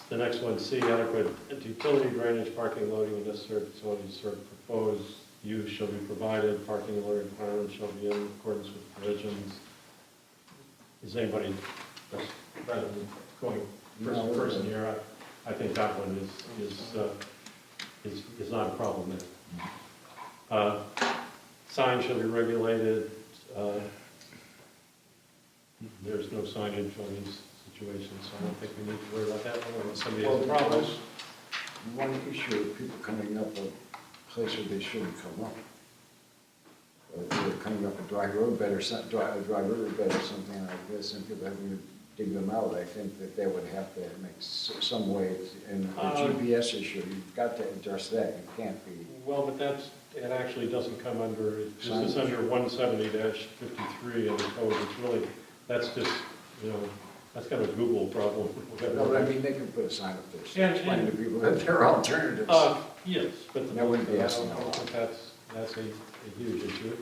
The next one, C, adequate utility drainage, parking, loading, and necessary facilities for proposed use shall be provided, parking and loading requirements shall be in accordance with provisions. Is anybody, rather than going person to person here, I think that one is not a problem there. Signs shall be regulated. There's no signage on these situations, so I don't think we need to worry about that one unless somebody has a problem. One issue of people coming up a place where they shouldn't come up. They're coming up a dry road bed or a dry river bed or something like this, and people having to dig them out. I think that they would have to make some way, and the GPS issue, you've got to address that. You can't be. Well, but it actually doesn't come under, this is under 170-53 of the code. It's really, that's just, that's kind of a Google problem. No, but I mean, they can put a sign up there, Yeah, explain to people that there are alternatives. Yes, but That wouldn't be I asking a don't lot. think that's a huge issue.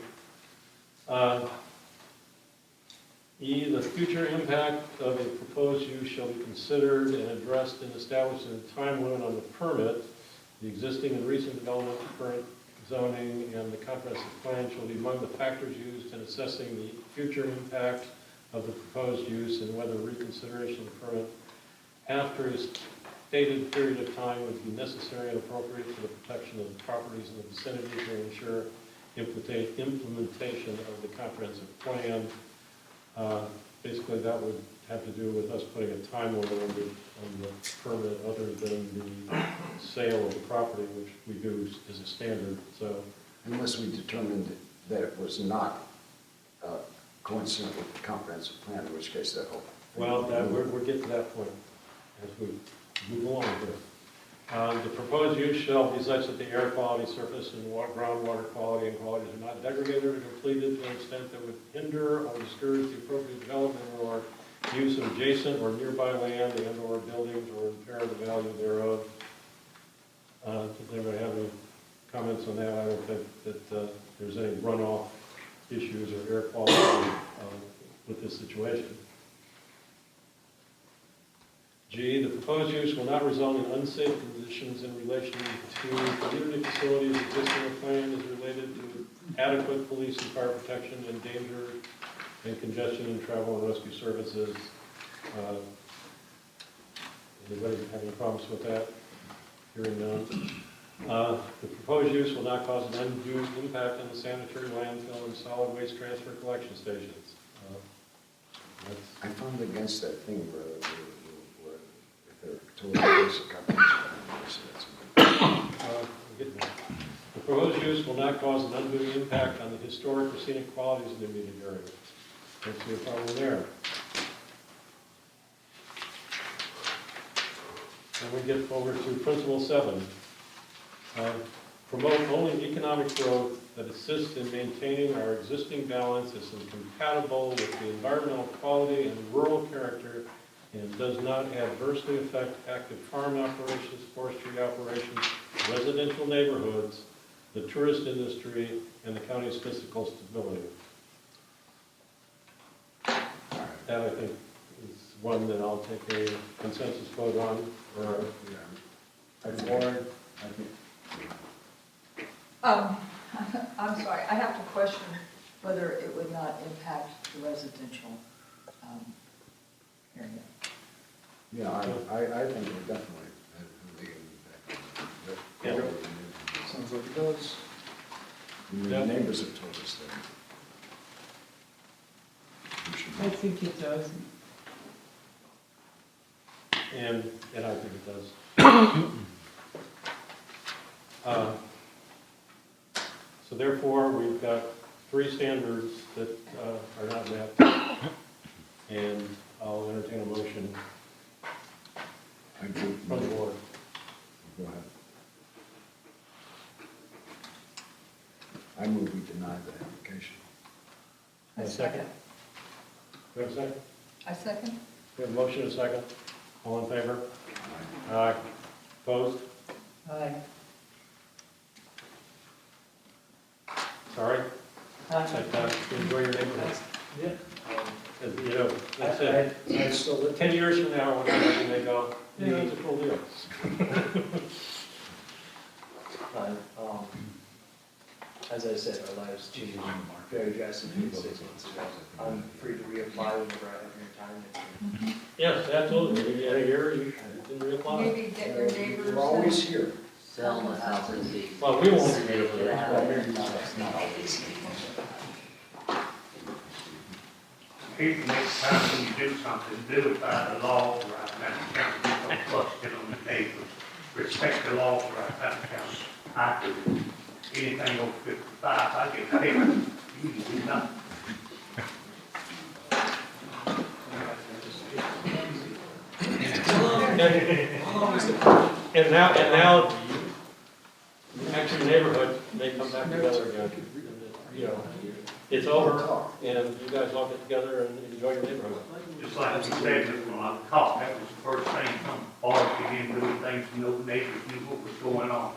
E, the future impact of a proposed use shall be considered and addressed in establishing a time limit on the permit. The existing and recent development, current zoning, and the comprehensive plan shall be among the factors used in assessing the future impact of the proposed use and whether reconsideration of the permit after a stated period of time would be necessary and appropriate for the protection of the properties in the vicinity to ensure implementation of the comprehensive plan. Basically, that would have to do with us putting a time limit on the permit other than the sale of the property, which we do as a standard, so. Unless we determined that it was not coincident with the comprehensive plan, in which case that whole. Well, we're getting to that point as we move along here. The proposed use shall be such that the air quality, surface, and groundwater quality and qualities are not degraded or depleted to an extent that would hinder or discourage the appropriate development or use of adjacent or nearby land and/or buildings or impair the value thereof. Does anybody have any comments on that? I don't think that there's any runoff issues or air quality with this situation. G, the proposed use will not result in unsafe conditions in relation to community facilities existing or planned as related to adequate police and fire protection and danger and congestion in travel and rescue services. Anybody have any problems with that? Hearing none. The proposed use will not cause an undue impact on the sanitary landfill and solid waste transfer collection stations. I found against that thing where if they're totally basic companies. I'm getting there. The proposed use will not cause an undue impact on the historic or scenic qualities of the immediate area. Don't see a problem there. And we get over to principle 7. Promote only economic growth that assists in maintaining our existing balance as compatible with the environmental quality and rural character and does not adversely affect active farm operations, forestry operations, residential neighborhoods, the tourist industry, and the county's fiscal stability. That, I think, is one that I'll take a consensus vote on. Or, Warren, I think. I'm sorry, I have to question whether it would not impact the residential area. Yeah, I think it definitely has a big impact. Andrew? Sounds like it does. The neighbors have told us that. We should I think it does. and I think it does. So therefore, we've got 3 standards that are not met, and I'll entertain a motion I do. from the board. Go ahead. I move we deny the application. I second. We have a second? I second? We have a motion and a second. All in favor? Aye. Opposed? Aye. Sorry? Enjoy your neighborhood. Yeah. You know, that's it. I still live. 10 years from now, when they go, yeah, it's a cool deal. As I said, our lives changed very drastically 6 months ago. I'm free to reapply whenever I have your time. Yes, absolutely. Maybe in a year, you can reapply. Maybe get your neighbors. We're always here. Sell the house and leave. Well, we won't be able Get to. out of there. People, next time when you do something, do it by the law right now. County, don't flush it on the neighbors. Respect the law right now, county. I do. Anything over 55, I get paid. You do nothing. And now, actually, neighborhood, they come back together again. You know, it's over, and you guys all get together and enjoy your neighborhood. Just like we said, when I talked, that was the first thing, some boys came in doing things, no neighbors knew what was going on.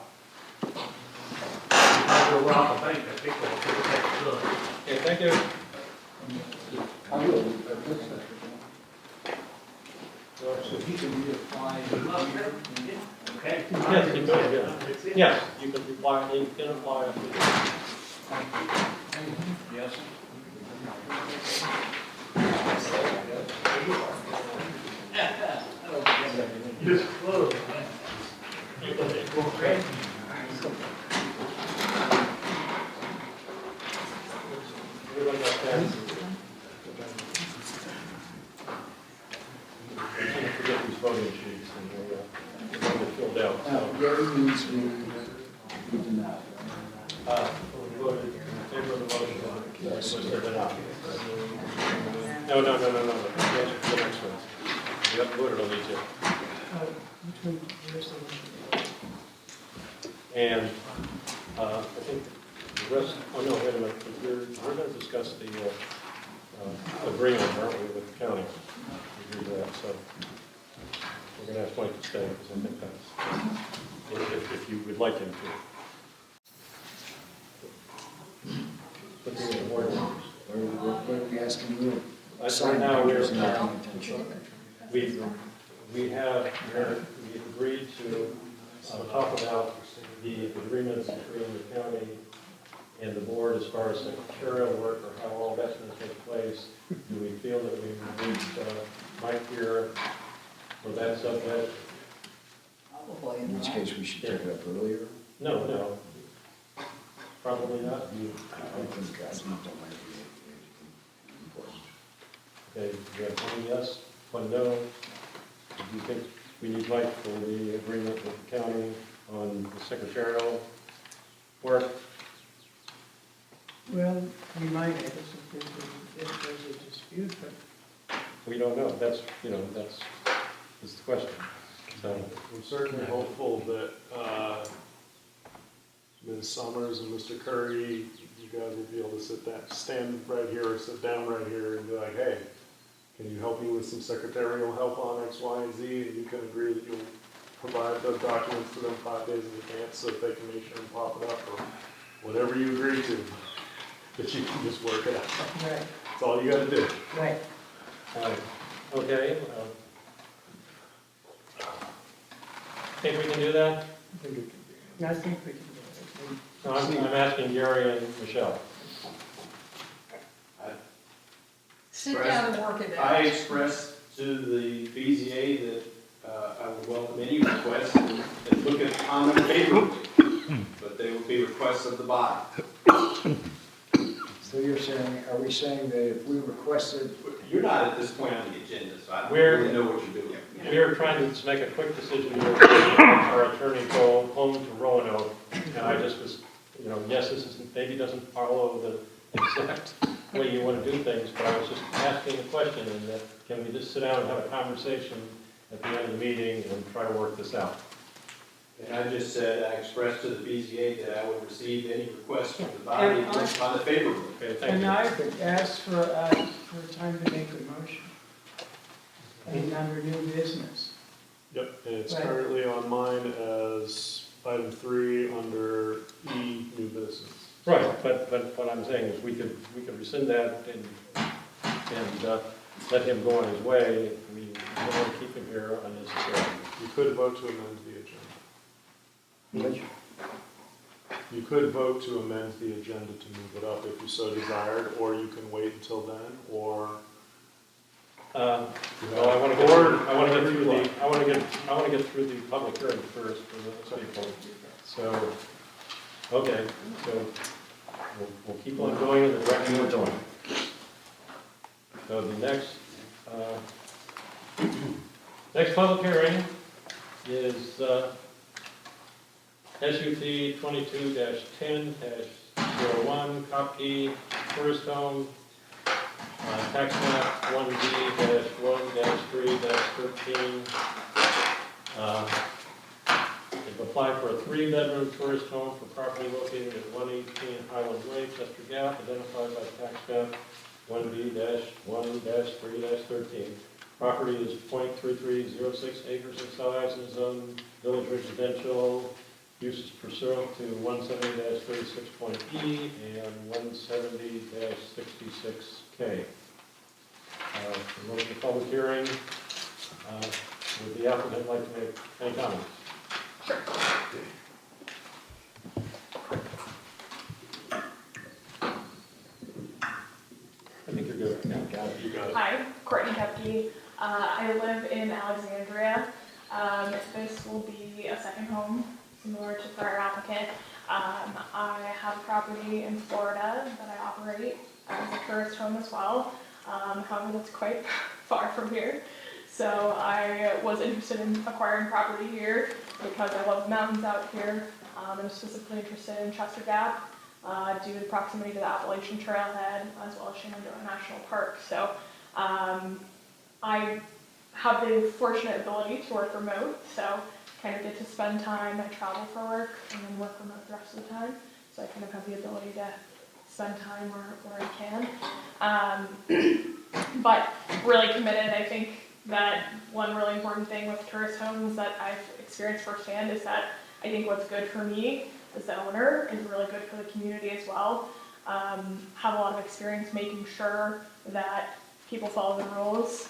I go around the bank, I think I'll take that good. Okay, thank you. I will. So he can reapply. Okay? Yes, you could, yeah. Yes, you can apply, you can apply. Yes. Just close. Everybody got that? Can't forget these voting sheets and they're filled out. Now, So, Gary needs me to deny. we voted in favor of the motion. Yes. So they're not. No. That's the next one. We haven't voted on these yet. Which one, where's the one? And I think the rest, oh no, wait a minute, we're going to discuss the agreement, aren't we, with the county? We do that, so we're gonna ask Mike to stay, because I think that's, if you would like him to. Looking at the board members. What are we asking you? Right now, we're, Signatures and attention. we have agreed to talk about the agreements between the county and the board as far as secretarial work or how all that's going to take place. Do we feel that we need Mike here for that subject? Probably In which not. case, we should take it up earlier. No, probably not. I think that's not that might be important. Okay, you have one yes, one no. Do you think we need Mike for the agreement with the county on the secretarial work? Well, we might, I guess, if there's a dispute, but We don't know. That's the question. So, I'm certainly hopeful that Ms. Summers and Mr. Curry, you guys will be able to stand right here or sit down right here and be like, hey, can you help me with some secretarial help on X, Y, and Z? And you can agree that you'll provide those documents to them 5 days in advance so that they can make sure and pop it up, or whatever you agree to, that you can just work it out. right, That's all you gotta do. right. okay. Think we can do that? I think we can do it. No, I'm asking Gary and Michelle. Sit down and work it I out. expressed to the BZA that I would welcome any requests and look at comment favorably, but they would be requests of the body. So you're saying, are we saying that if we requested, You're not at this point on the agenda, so I don't We're- really know what you're doing. We're trying to make a quick decision here. Our attorney called home to Roanoke, and I just was, yes, this maybe doesn't follow the exact way you want to do things, but I was just asking a question, and that, can we just sit down and have a conversation at the end of the meeting and try to work this out? And I just said, I expressed to the BZA that I would receive any requests from the body And and respond favorably. Okay, thank And you. I could ask for time to make a motion. And under new business. Yep, and it's Right. currently on mine as item 3 under E, new business. Right, but what I'm saying is we could rescind that and let him go on his way. We don't want to keep him here unnecessarily. You could vote to amend the agenda. You could vote to amend the agenda to move it up if you so desired, or you can wait until then, or. Well, I want to get through the public hearing first for those people. So, okay, so we'll keep on going in the direction we're going. So the next public hearing is SUP 22-10-01, Kopke Tourist Home, tax map 1D-1-3-13. They've applied for a 3-bedroom tourist home for property located at 118 Highland Way, Chester Gap, identified by tax map 1B-1-3-13. Property is .3306 acres in size and zone village residential. Uses pursuant to 170-36.E and 170-66K. Motion to public hearing. Would the applicant like to make any comments? I think you're good. You got it. Hi, Courtney Hepke. I live in Alexandria. This will be a second home, similar to the prior applicant. I have a property in Florida that I operate as a tourist home as well. However, that's quite far from here. So I was interested in acquiring property here because I love the mountains out here. I'm specifically interested in Chester Gap due to the proximity to the Appalachian Trailhead as well as Shenandoah National Park. So I have the fortunate ability to work remote, so kind of get to spend time. I travel for work and then work remote the rest of the time. So I kind of have the ability to spend time where I can. But really committed. I think that one really important thing with tourist homes that I've experienced firsthand is that I think what's good for me as the owner is really good for the community as well. Have a lot of experience making sure that people follow the rules.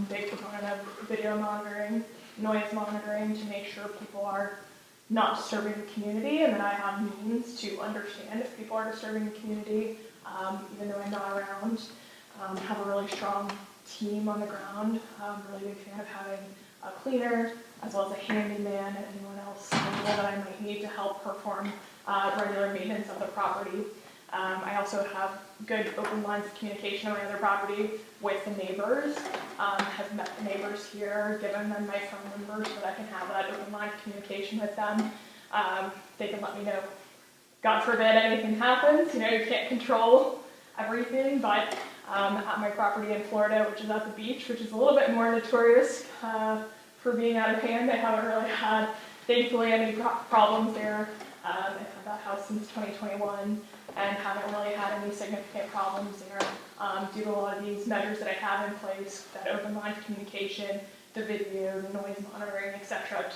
Big proponent of video monitoring, noise monitoring to make sure people are not disturbing the community, and that I have means to understand if people are disturbing the community, even though I'm not around. Have a really strong team on the ground. Really big fan of having a cleaner as well as a handyman and anyone else that I might need to help perform regular maintenance of the property. I also have good open lines of communication on my other property with the neighbors. Have met the neighbors here, given them my phone number so that I can have that open line of communication with them. They can let me know, God forbid anything happens, you can't control everything, but at my property in Florida, which is at the beach, which is a little bit more notorious for being out of hand, I haven't really had, thankfully, any problems there. I've had that house since 2021 and haven't really had any significant problems there due to a lot of these measures that I have in place, that open line of communication, the video, the noise monitoring, etc.,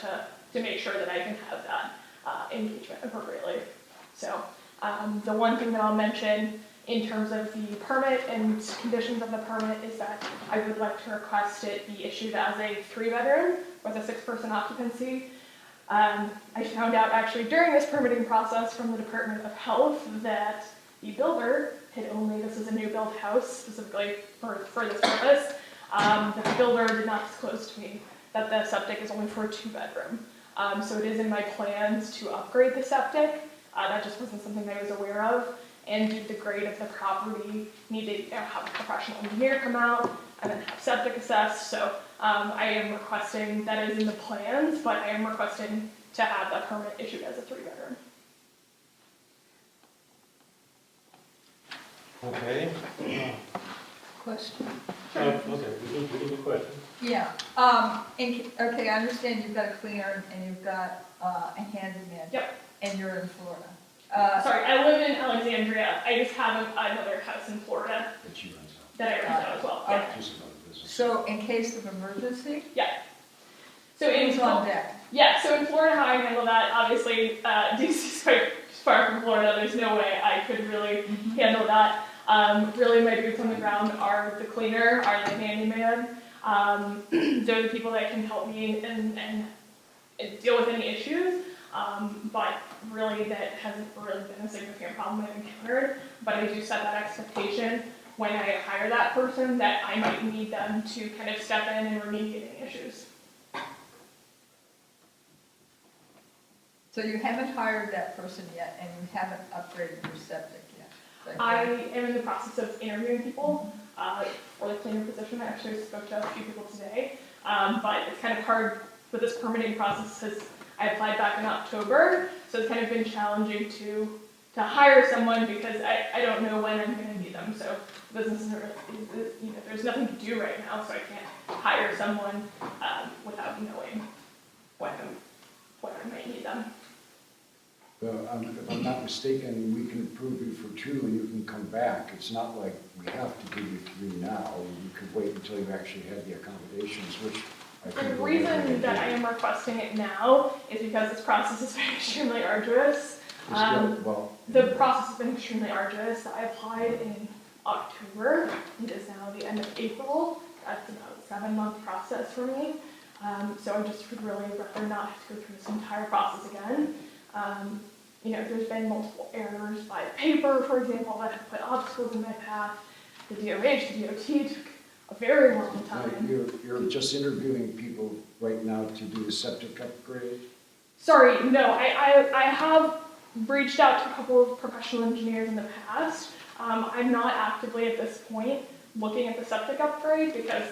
to make sure that I can have that engagement appropriately. So the one thing that I'll mention in terms of the permit and conditions of the permit is that I would like to request it be issued as a 3-bedroom with a 6-person occupancy. I found out actually during this permitting process from the Department of Health that the builder had only, this is a new built house specifically for this purpose, that the builder did not disclose to me that the septic is only for a 2-bedroom. So it is in my plans to upgrade the septic. That just wasn't something I was aware of. And due to the grade of the property, needed to have a professional engineer come out and then have septic assessed. So I am requesting, that is in the plans, but I am requesting to have that permit issued as a 3-bedroom. Okay. Question. Okay, we need a question. Yeah, okay, I understand you've got a cleaner and you've got a handyman. Yep. And you're in Florida. Sorry, I live in Alexandria. I just have another house in Florida That you rent out. that I rent out as well. Yeah. Just another business. So in case of emergency, Yeah. So in who's on deck? Yeah, so in Florida, how I handle that, obviously, DC is quite far from Florida. There's no way I could really handle that. Really, my boots on the ground are the cleaner, are the handyman. They're the people that can help me and deal with any issues. But really, that hasn't really been a significant problem I've encountered. But I do set that expectation when I hire that person that I might need them to kind of step in and remediate any issues. So you haven't hired that person yet, and you haven't upgraded your septic yet? Is that I correct? am in the process of interviewing people for the cleaner position. I actually spoke to a few people today, but it's kind of hard with this permitting process because I applied back in October, so it's kind of been challenging to hire someone because I don't know when I'm going to need them. So business isn't really, there's nothing to do right now, so I can't hire someone without knowing when I might need them. If I'm not mistaken, we can approve you for 2 and you can come back. It's not like we have to give you 3 now. You could wait until you actually have the accommodations, which I think. The reason that I am requesting it now is because this process has been extremely arduous. The process has been extremely arduous. I applied in October. It is now the end of April. That's about a 7-month process for me. So I just would really rather not have to go through this entire process again. There's been multiple errors by the paper, for example, that have put obstacles in my path. The DOH, the DOT took a very long time. You're just interviewing people right now to do the septic upgrade? Sorry, no, I have reached out to a couple of professional engineers in the past. I'm not actively at this point looking at the septic upgrade because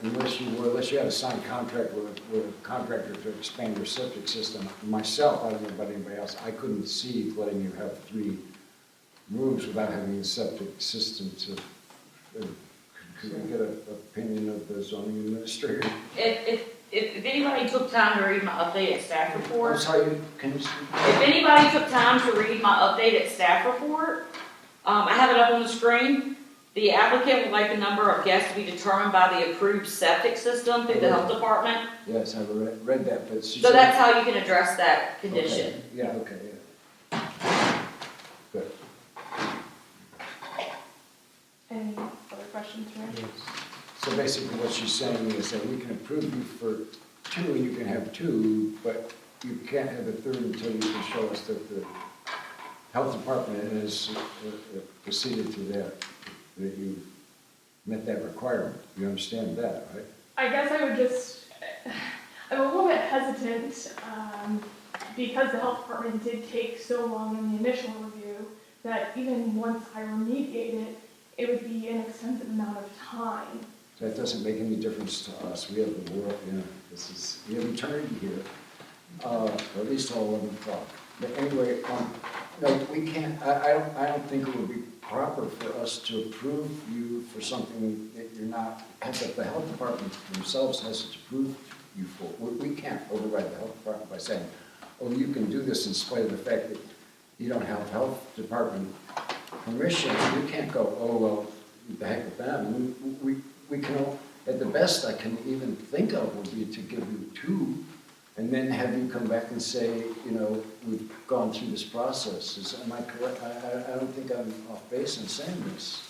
unless you have a signed contract with a contractor to expand your septic system, myself, I don't know about anybody else, I couldn't see letting you have 3 rooms without having a septic system to, could we get an opinion of the zoning administrator? If if anybody took time to read my updated staff I'm report, sorry, can you speak? if anybody took time to read my updated staff report, I have it up on the screen. The applicant would like the number of guests to be determined by the approved septic system through the health department. Yes, I read that, but she So said- that's how you can address that condition. Okay, yeah, okay, yeah. Good. Any other questions, Randy? So basically what she's saying is that we can approve you for two, and you can have two, but you can't have a third until you can show us that the health department has proceeded to that you met that requirement. You understand that, right? I guess I would just, I'm a little bit hesitant, because the health department did take so long in the initial review, that even once I remediate it, it would be an extensive amount of time. That doesn't make any difference to us. We have the world, you know, we have eternity here, or at least till 11 o'clock. But anyway, no, we can't, I don't think it would be proper for us to approve you for something that you're not, that the health department themselves has to approve you for. We can't override the health department by saying, oh, you can do this in spite of the fact that you don't have health department permission. You can't go, oh, well, the heck with them. We can, at the best I can even think of would be to give you two, and then have you come back and say, you know, we've gone through this process. Am I correct? I don't think I'm off base in saying this.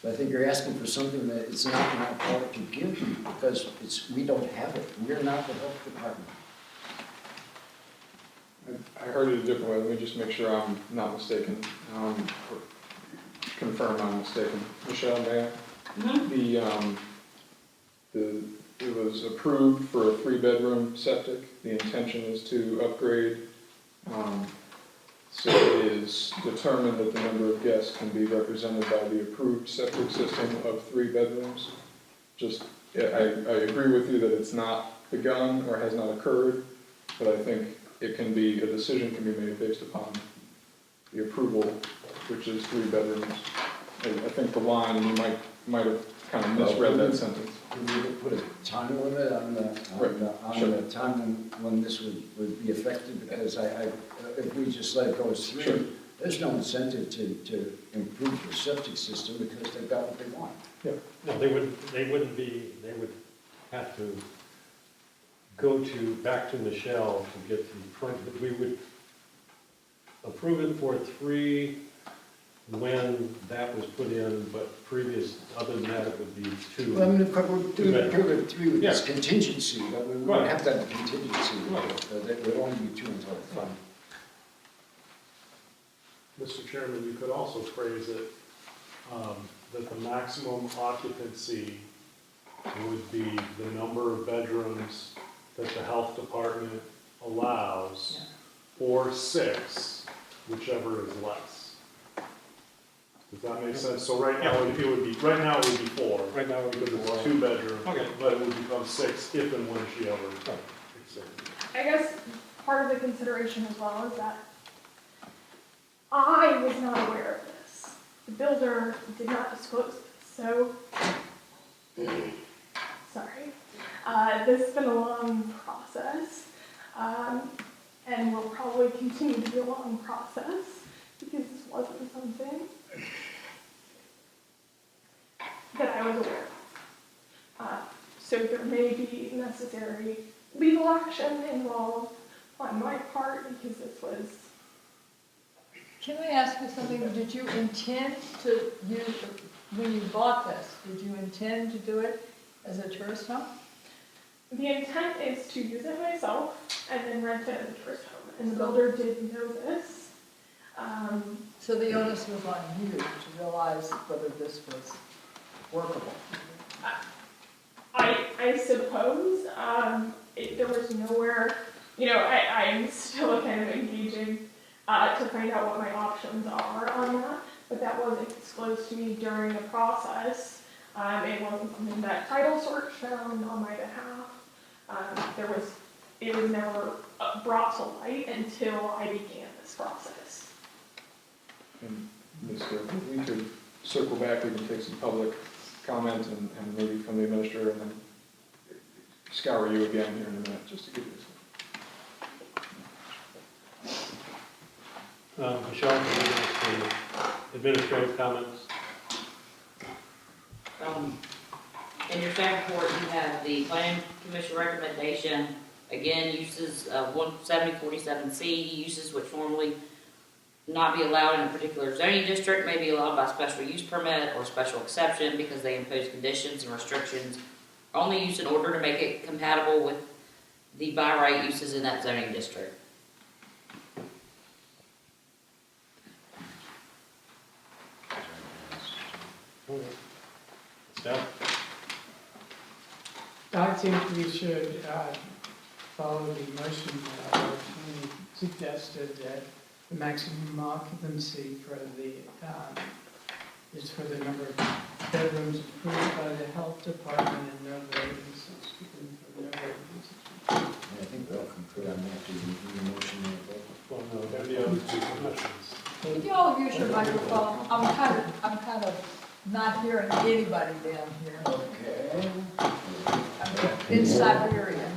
But I think you're asking for something that it's not in our power to give you, because we don't have it. We're not the health department. I heard it a different way. Let me just make sure I'm not mistaken. Or confirm I'm mistaken. Michelle, may I? Mhm. It was approved for a 3-bedroom septic. The intention is to upgrade. So it is determined that the number of guests can be represented by the approved septic system of 3 bedrooms. I agree with you that it's not begun or has not occurred, but I think a decision can be made based upon the approval, which is 3 bedrooms. I think the line, and you might have kind of misread that sentence. Can we put a time limit on the time when this would be effective? Because if we just let it go as 3, Sure. there's no incentive to improve your septic system because they've got what they want. No, they would have to go back to Michelle to get the point, but we would approve it for 3 when that was put in, but other than that, it would be 2. Well, I mean, we're doing 3 with this Yeah. contingency, but we Right. would have to have a contingency. Right. That would only be 2 until it's done. Mr. Chairman, you could also phrase it that the maximum occupancy would be the number of bedrooms that the health department allows, or 6, whichever is less. Does that make sense? So right now, it would be 4. Right now, it would be Because it's 4. a 2-bedroom, Okay. but it would become 6 if and when she ever exceeds. I guess part of the consideration as well is that I was not aware of this. The builder did not disclose this, so, sorry. This has been a long process, and will probably continue to be a long process, because this wasn't something that I was aware of. So there may be necessary legal action involved on my part, because this was. Can I ask you something? Did you intend to use, when you bought this, did you intend to do it as a tourist home? The intent is to use it myself and then rent it as a tourist home, and the builder did know this. So the onus was on you to realize whether this was workable. I suppose, there was nowhere, I'm still kind of engaging to find out what my options are on that, but that wasn't disclosed to me during the process. It wasn't something that title search found on my behalf. It was never brought to light until I began this process. And Mr. we could circle back, we can take some public comment and maybe from the administrator, and then scour you again here in a minute, just to give you Michelle, can you give us the administrative comments? In your staff report, you have the planning commission recommendation, again, uses of 17047C, uses which normally not be allowed in a particular zoning district, may be allowed by special use permit or special exception because they impose conditions and restrictions only used in order to make it compatible with the by right uses in that zoning district. Steph? I think we should follow the motion that our attorney suggested, that the maximum occupancy for the, is for the number of bedrooms approved by the health department and no vacancies, for no vacancies. Yeah, I think we all concur on that, do you motion there? Well, no, there the other two commissions. Could you all use your microphone? I'm kind of not hearing anybody down here. Okay. I'm in Siberia.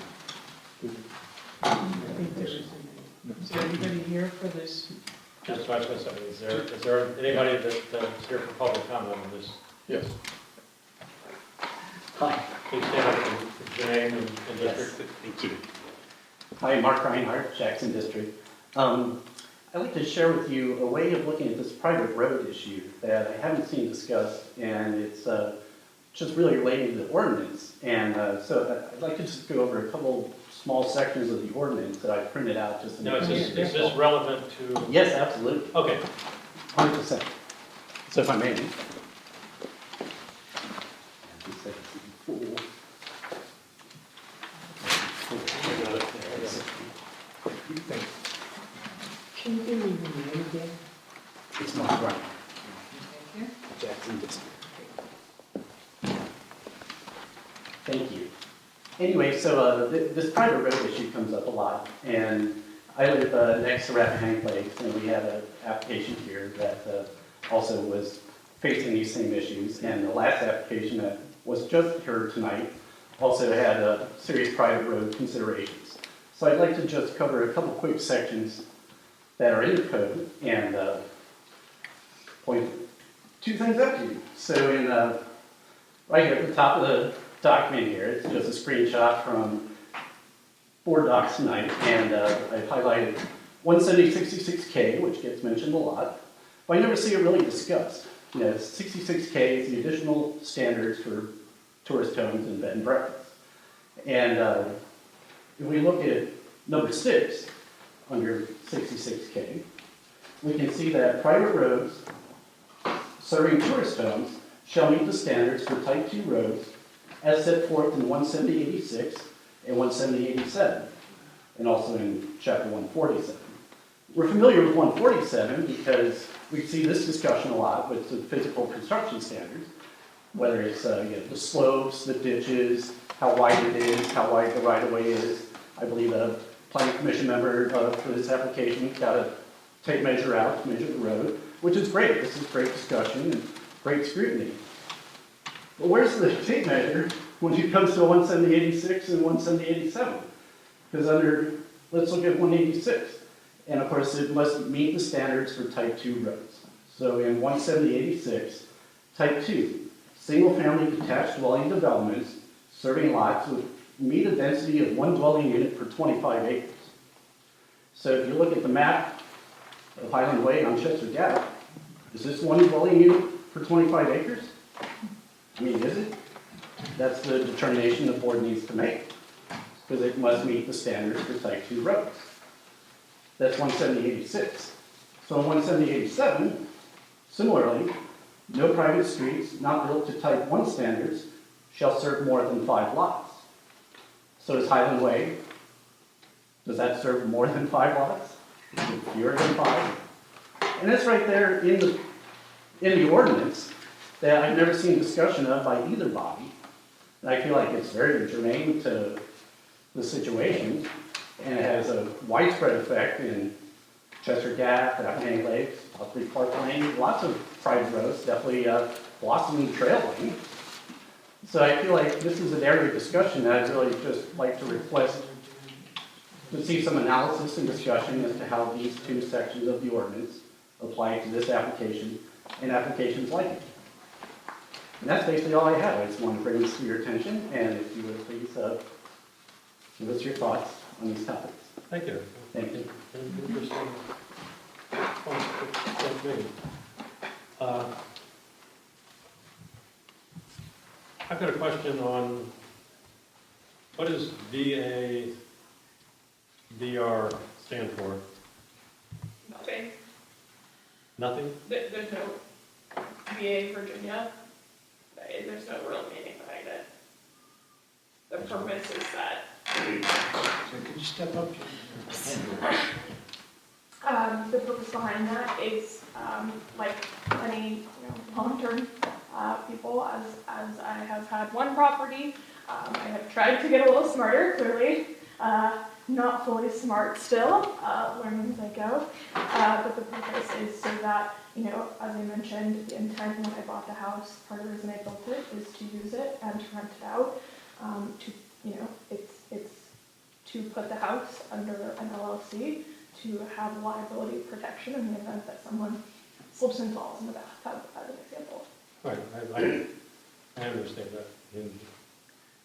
I think there is anybody here for this? That's what I was going to say. Is there anybody that's here for public comment on this? Yes. Hi. Please stand up for your name and district. Thank you. Hi, Mark Reinhardt, Jackson District. I'd like to share with you a way of looking at this private road issue that I haven't seen discussed, and it's just really relating to the ordinance. And so I'd like to just go over a couple small sections of the ordinance that I printed out just to Now, make is this relevant to? Yes, absolutely. Okay. 100%. So if I may. Can you give me the name again? It's Mark Reinhardt. Thank you. Jackson District. Thank you. Anyway, so this private road issue comes up a lot, and I live next to Rappahannock Lakes, and we had an application here that also was facing these same issues, and the last application that was just heard tonight also had serious private road considerations. So I'd like to just cover a couple quick sections that are in the code and point two things out to you. So in right here at the top of the document here, it's just a screenshot from Boarddocs tonight, and I highlighted 17066K, which gets mentioned a lot, but I never see it really discussed. You know, 66K is the additional standards for tourist homes and bed and breakfast. And if we look at number 6 under 66K, we can see that private roads serving tourist homes shall meet the standards for type 2 roads as set forth in 17086 and 17087, and also in chapter 147. We're familiar with 147 because we see this discussion a lot with the physical construction standards, whether it's the slopes, the ditches, how wide it is, how wide the right-of-way is. I believe a planning commission member for this application got a tape measure out to measure the road, which is great. This is great discussion and great scrutiny. But where's the tape measure when it comes to 17086 and 17087? Because let's look at 186. And of course, it must meet the standards for type 2 roads. So in 17086, type 2, single-family detached dwelling developments serving lots with meet a density of 1 dwelling unit per 25 acres. So if you look at the map of Highland Way on Chester Gap, is this 1 dwelling unit per 25 acres? I mean, is it? That's the determination the board needs to make, because it must meet the standards for type 2 roads. That's 17086. So in 17087, similarly, no private streets not built to type 1 standards shall serve more than 5 lots. So is Highland Way, does that serve more than 5 lots? Is it fewer than 5? And it's right there in the ordinance that I've never seen discussion of by either body. And I feel like it's very germane to the situation, and it has a widespread effect in Chester Gap, Rappahannock Lakes, Osprey Park Lane, lots of private roads, definitely Blossom Trail Lane. So I feel like this is an area of discussion that I'd really just like to request to see some analysis and discussion as to how these two sections of the ordinance apply to this application and applications like it. And that's basically all I have. I just want to bring this to your attention, and if you would please give us your thoughts on these topics. Thank you. Thank you. Interesting. I've got a question on what does VR stand for? Nothing. Nothing? There's no VA Virginia. There's no real meaning behind it. The purpose is that So could you step up? the purpose behind that is like any long-term people, as I have had one property, I have tried to get a little smarter, clearly. Not fully smart still, learning as I go. But the purpose is so that, as I mentioned, the intent when I bought the house, part of the reason I built it is to use it and to rent it out. It's to put the house under an LLC to have liability protection in the event that someone slips and falls in the bathtub, as an example. Right, I understand that.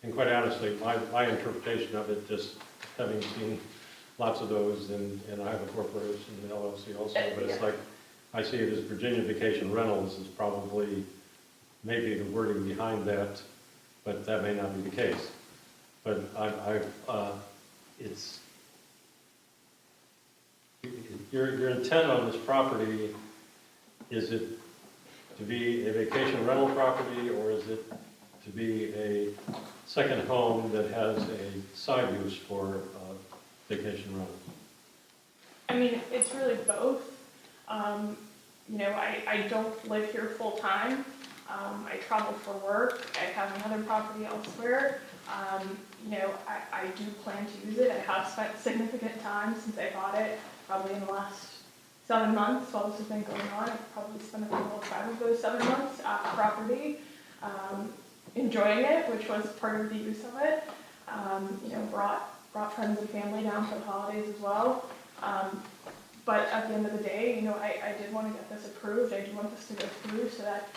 And quite honestly, my interpretation of it, just having seen lots of those, and I have a corporation, an LLC also, but it's like, I see it as Virginia Vacation Rentals is probably maybe the wording behind that, but that may not be the case. But it's, your intent on this property, is it to be a vacation rental property, or is it to be a second home that has a side use for vacation rentals? I mean, it's really both. I don't live here full time. I travel for work. I have another property elsewhere. I do plan to use it. I have spent significant time since I bought it, probably in the last 7 months while this has been going on. I've probably spent a total of 5 of those 7 months at the property, enjoying it, which was part of the use of it. Brought friends and family down for the holidays as well. But at the end of the day, I did want to get this approved. I do want this to go through so that,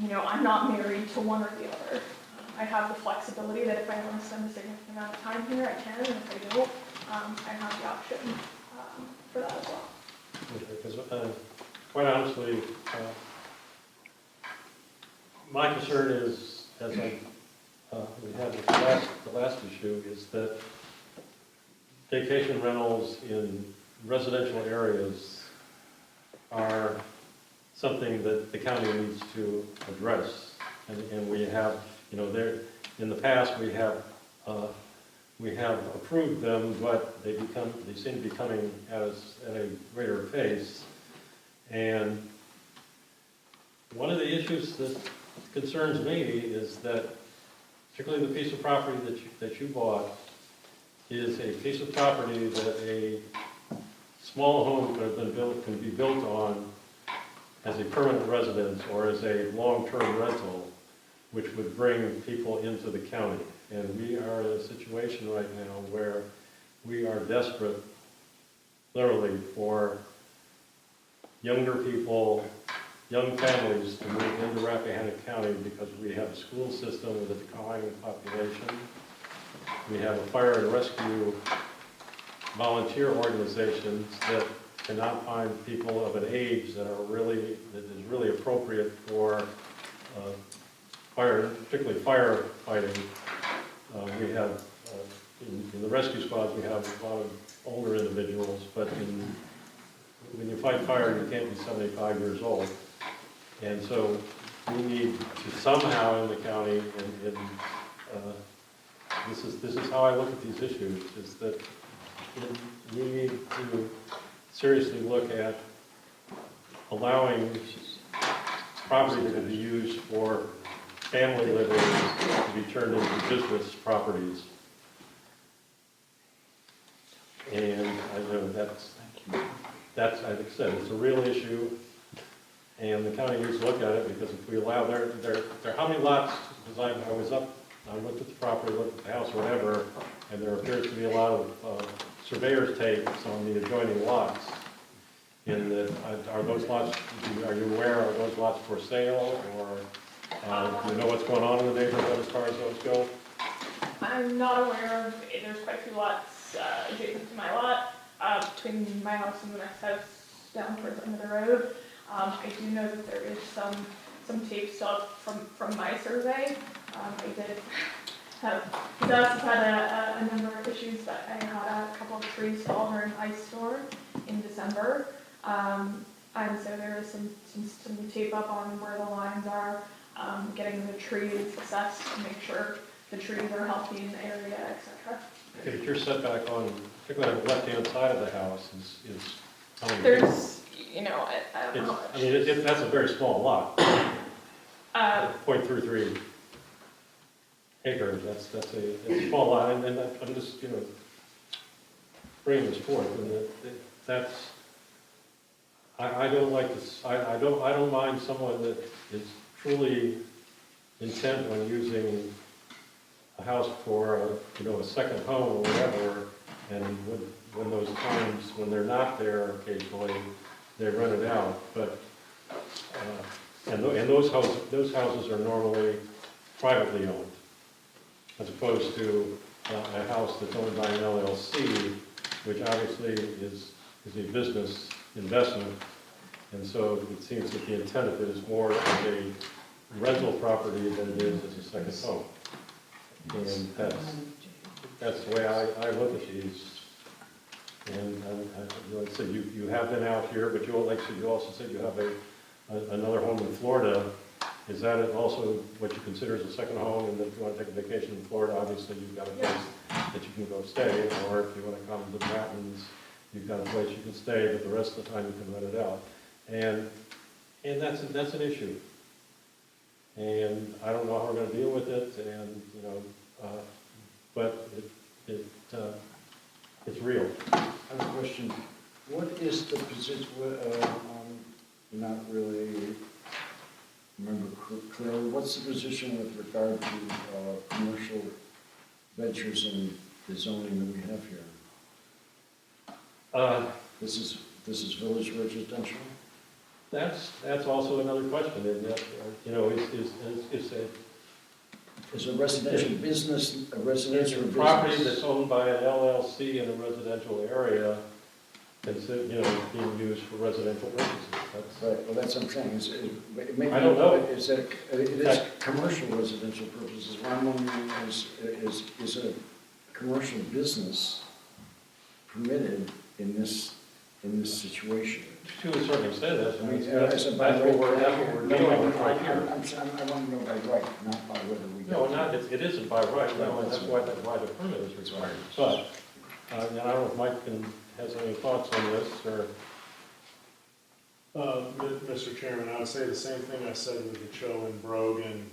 I'm not married to one or the other. I have the flexibility that if I want to spend a significant amount of time here, I can, and if I don't, I have the option for that as well. Because quite honestly, my concern is, as we had the last issue, is that vacation rentals in residential areas are something that the county needs to address. And we have, there, in the past, we have approved them, but they seem to be coming at us at a greater pace. And one of the issues that concerns me is that, particularly the piece of property that you bought, is a piece of property that a small home can be built on as a permanent residence or as a long-term rental, which would bring people into the county. And we are in a situation right now where we are desperate, literally, for younger people, young families to move into Rappahannock County because we have a school system with a declining population. We have a fire and rescue volunteer organizations that cannot find people of an age that is really appropriate for particularly firefighting. We have, in the rescue squads, we have a lot of older individuals, but when you fight fire, you can't be 75 years old. And so we need to somehow in the county, and this is how I look at these issues, is that we need to seriously look at allowing property that could be used for family living to be turned into business properties. And I know that's, like I said, it's a real issue, and the county needs to look at it, because if we allow how many lots because I looked at the property, looked at the house, or whatever, and there appears to be a lot of surveyor's tapes on the adjoining lots. In the, are those lots, are you aware, are those lots for sale, or do you know what's going on in the neighborhood as far as those go? I'm not aware of, there's quite a few lots adjacent to my lot, between my house and the next house down towards the end of the road. I do know that there is some tape still up from my survey. I did have, that's had a number of issues, but I had a couple of trees fall during ice storm in December. And so there is some tape up on where the lines are, getting the trees assessed to make sure the trees are healthy in the area, etc. Okay, but your setback on, particularly on the left-hand side of the house is how many feet? There's, you know, I don't know. I mean, that's a very small lot. 0.33 acres, that's a small lot, and I'm just, bringing this forth, and that's, I don't like this, I don't mind someone that is truly intent on using a house for, a second home or whatever, and when those times, when they're not there occasionally, they rent it out, but, and those houses are normally privately owned, as opposed to a house that's owned by an LLC, which obviously is a business investment, and so it seems that the intent of it is more as a rental property than it is as a second home. And that's the way I look at these. And like I said, you have been out here, but you also said you have another home in Florida. Is that also what you consider as a second home? And if you want to take a vacation in Florida, obviously you've got a place that you can go stay. Or if you want to come to the mountains, you've got a place you can stay, but the rest of the time you can rent it out. And that's an issue. And I don't know how we're going to deal with it. And but it's real. I have a question. What is the position, not really remember clearly, what's the position with regard to commercial ventures in the zoning that we have here? This is village residential? That's also another question, and that, is a residential business, a residential it's a business? property that's owned by an LLC in a residential area, being used for residential purposes. Right, well, that's what I'm saying, I don't know. It is commercial residential purposes. What I'm wondering is a commercial business permitted in this situation? To a certain extent, that's what we're dealing with right here. I want to know by right, not by whether we. No, it isn't by right, no, and that's why the permit is required. But, and I don't know if Mike has any thoughts on this, or. Mr. Chairman, I would say the same thing I said with the Cho and Brogan,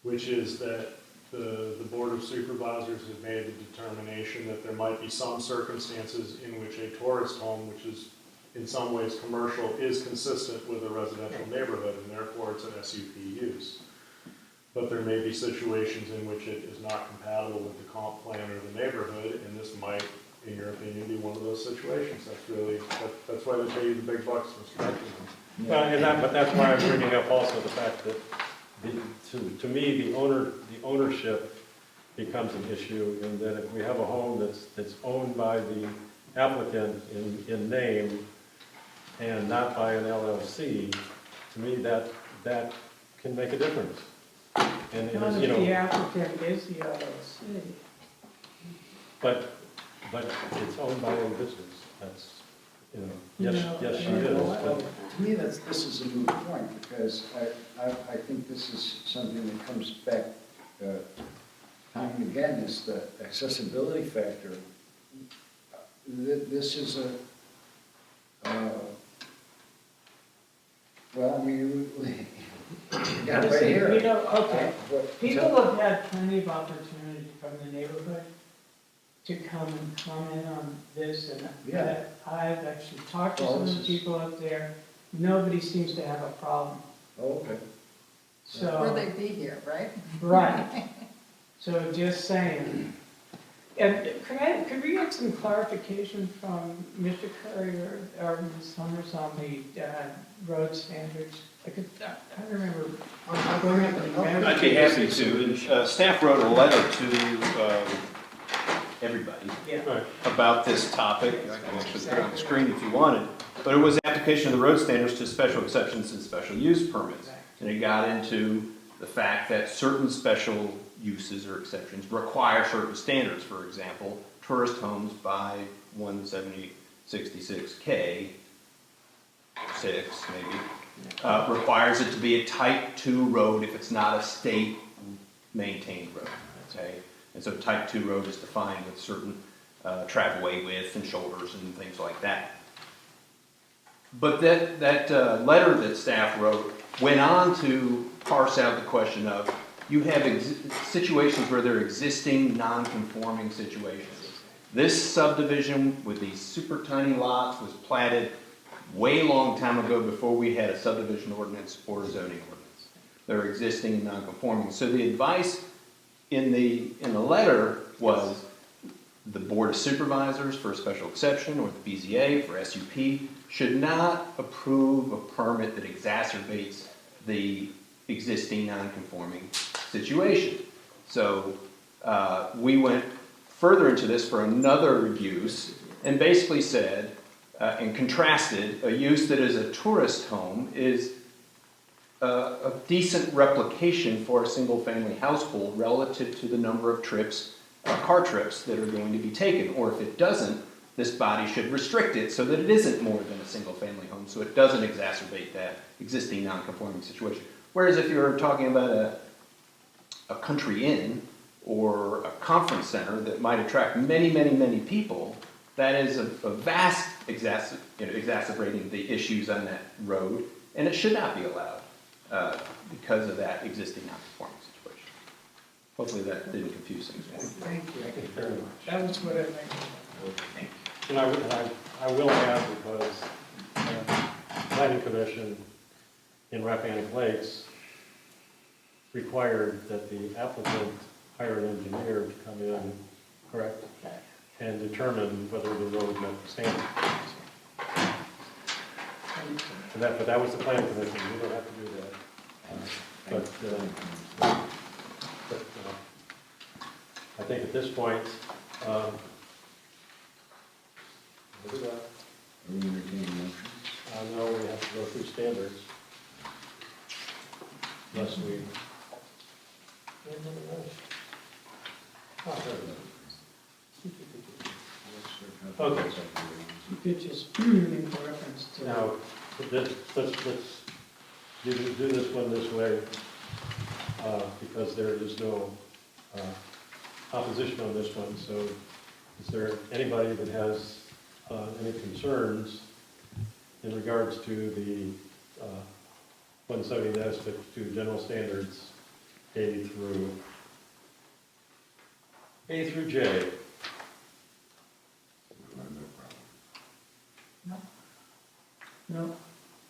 which is that the Board of Supervisors has made the determination that there might be some circumstances in which a tourist home, which is in some ways commercial, is consistent with a residential neighborhood, and therefore it's an SUP use. But there may be situations in which it is not compatible with the comp plan or the neighborhood, and this might, in your opinion, be one of those situations. That's why they pay you the big bucks, Mr. Chairman. Well, but that's why I'm bringing up also the fact that, to me, the ownership becomes an issue, and that if we have a home that's owned by the applicant in name and not by an LLC, to me, that can make a difference. And Not if the applicant is the LLC. But it's owned by a business. That's, yes, she is. Well, to me, this is a moot point, because I think this is something that comes back time and again, is the accessibility factor. This is well, I mean, we got it right here. Okay, people have had plenty of opportunity from the neighborhood to come and comment on this, and I've actually talked to some of the people up there. Nobody seems to have a problem. Oh, okay. Or So, they'd be here, right? right. So just saying. And could we get some clarification from Mr. Curry or Ms. Summers on the road standards? I remember. I'd be happy to. Staff wrote a letter to everybody Yeah. about this topic. I can actually put it on the screen if you wanted. But it was application of the road standards to special exceptions and special use permits. And it got into the fact that certain special uses or exceptions require certain standards. For example, tourist homes by 17066K, 6 maybe, requires it to be a type 2 road if it's not a state maintained road, okay? And so type 2 road is defined with certain travelway width and shoulders and things like that. But that letter that staff wrote went on to parse out the question of, you have situations where there are existing non-conforming situations. This subdivision with these super tiny lots was platted way long time ago before we had a subdivision ordinance or a zoning ordinance. They're existing and non-conforming. So the advice in the letter was the Board of Supervisors for a special exception or the BZA for SUP should not approve a permit that exacerbates the existing non-conforming situation. So we went further into this for another use and basically said and contrasted a use that is a tourist home is a decent replication for a single-family household relative to the number of trips, car trips that are going to be taken. Or if it doesn't, this body should restrict it so that it isn't more than a single-family home, so it doesn't exacerbate that existing non-conforming situation. Whereas if you're talking about a country inn or a conference center that might attract many, many, many people, that is a vast exacerbating the issues on that road, and it should not be allowed because of that existing non-conforming situation. Hopefully that didn't confuse things more. Thank you. Thank you very much. That was what I think. And I will add, because Planning Commission in Rappahannock Lakes required that the applicant hire an engineer to come in, correct? And determine whether the road met the standard. But that was the Planning Commission, you don't have to do that. But I think at this point, what is that? Are we entertaining motions? No, we have to go through standards. Unless we. Okay. You could just make reference to. Now, let's do this one this way, because there is no opposition on this one. So is there anybody that has any concerns in regards to the 170-to general standards A through J? No.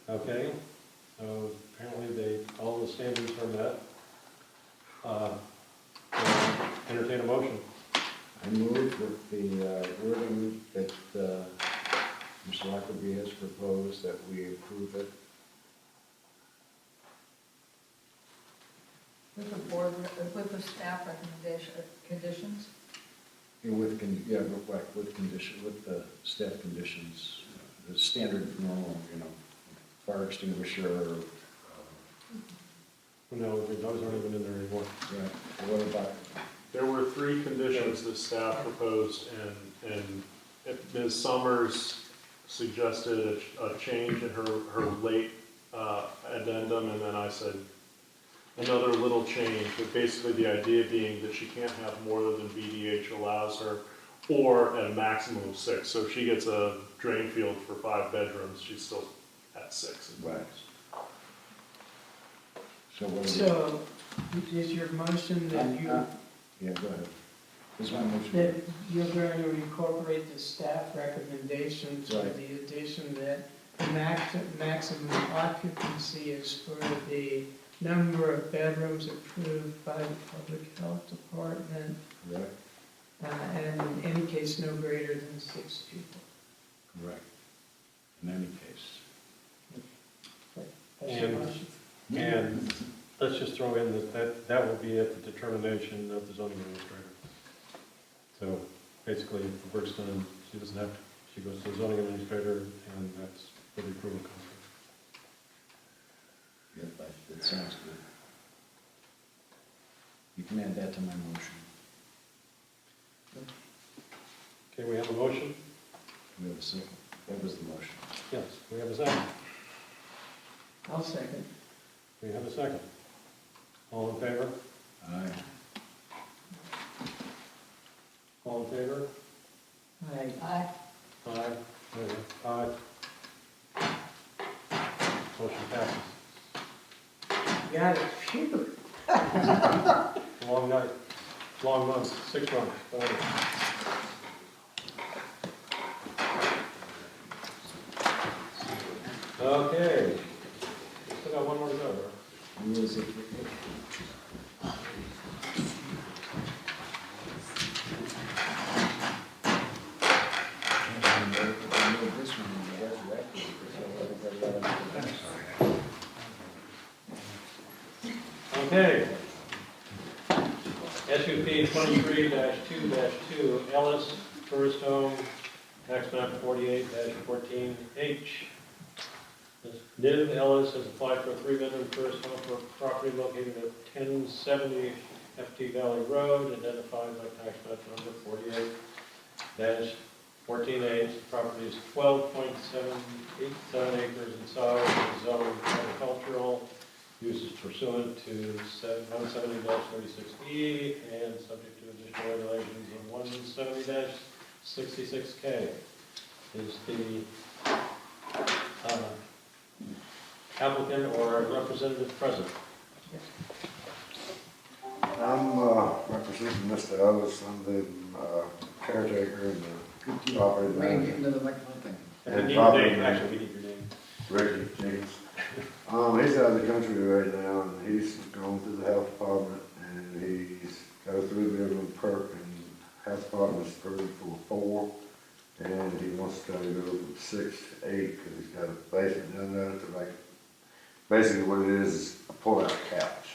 Okay, so apparently all the standards are met. Entertain a motion. I move with the wording that Mr. Lockerbie has proposed, that we approve it. With the staff recommendation, conditions? With the staff conditions, the standard normal, fire extinguisher. No, those aren't even in there anymore. Right. What about? There were 3 conditions that staff proposed, and Ms. Summers suggested a change in her late addendum, and then I said another little change, but basically the idea being that she can't have more than BDH allows her, or at a maximum of 6. So if she gets a drain field for 5 bedrooms, she's still at 6. Right. So is your motion that yeah, go ahead. Is my motion? that you're going to incorporate the staff recommendations with Right. the addition that the maximum occupancy is for the number of bedrooms approved by the public health department, Correct, and in any case, no greater than 6 people. correct. In any case. That's your And- motion. And let's just throw in that will be at the determination of the zoning administrator. So basically, if the work's done, she doesn't have to, she goes to the zoning administrator, and that's where the approval comes from. Yep, that sounds good. You can add that to my motion. Okay, we have a motion? We have a second. What was the motion? Yes, we have a second. I'll second. We have a second. All in favor? Aye. All in favor? Aye. Aye. Aye. Aye. Motion passes. Got it. Phew. Long night, long month, 6 months. Okay. Still got one more to go, right? Music. Okay. SUP 23-2-2, Ellis First Home, tax map 48-14H. Niv Ellis has applied for a 3-bedroom first home for property located at 1070 FT Valley Road, identified by tax map number 48-14H. The property is 12.787 acres in size, and zoned agricultural. Uses pursuant to 170-36E and subject to additional regulations of 170-66K. Is the applicant or representative present? I'm representing Mr. Ellis. I'm the caretaker and the property Ray, get manager. into the microphone thing. We And need your property name, manager. actually, we need your name. Ricky James. He's out of the country right now, and he's gone through the health department, and he's got a 3-bedroom perk, and health department's approved for 4, and he wants to try to go from 6 to 8, because he's got a basement down there to like, basically what it is a pull-out couch,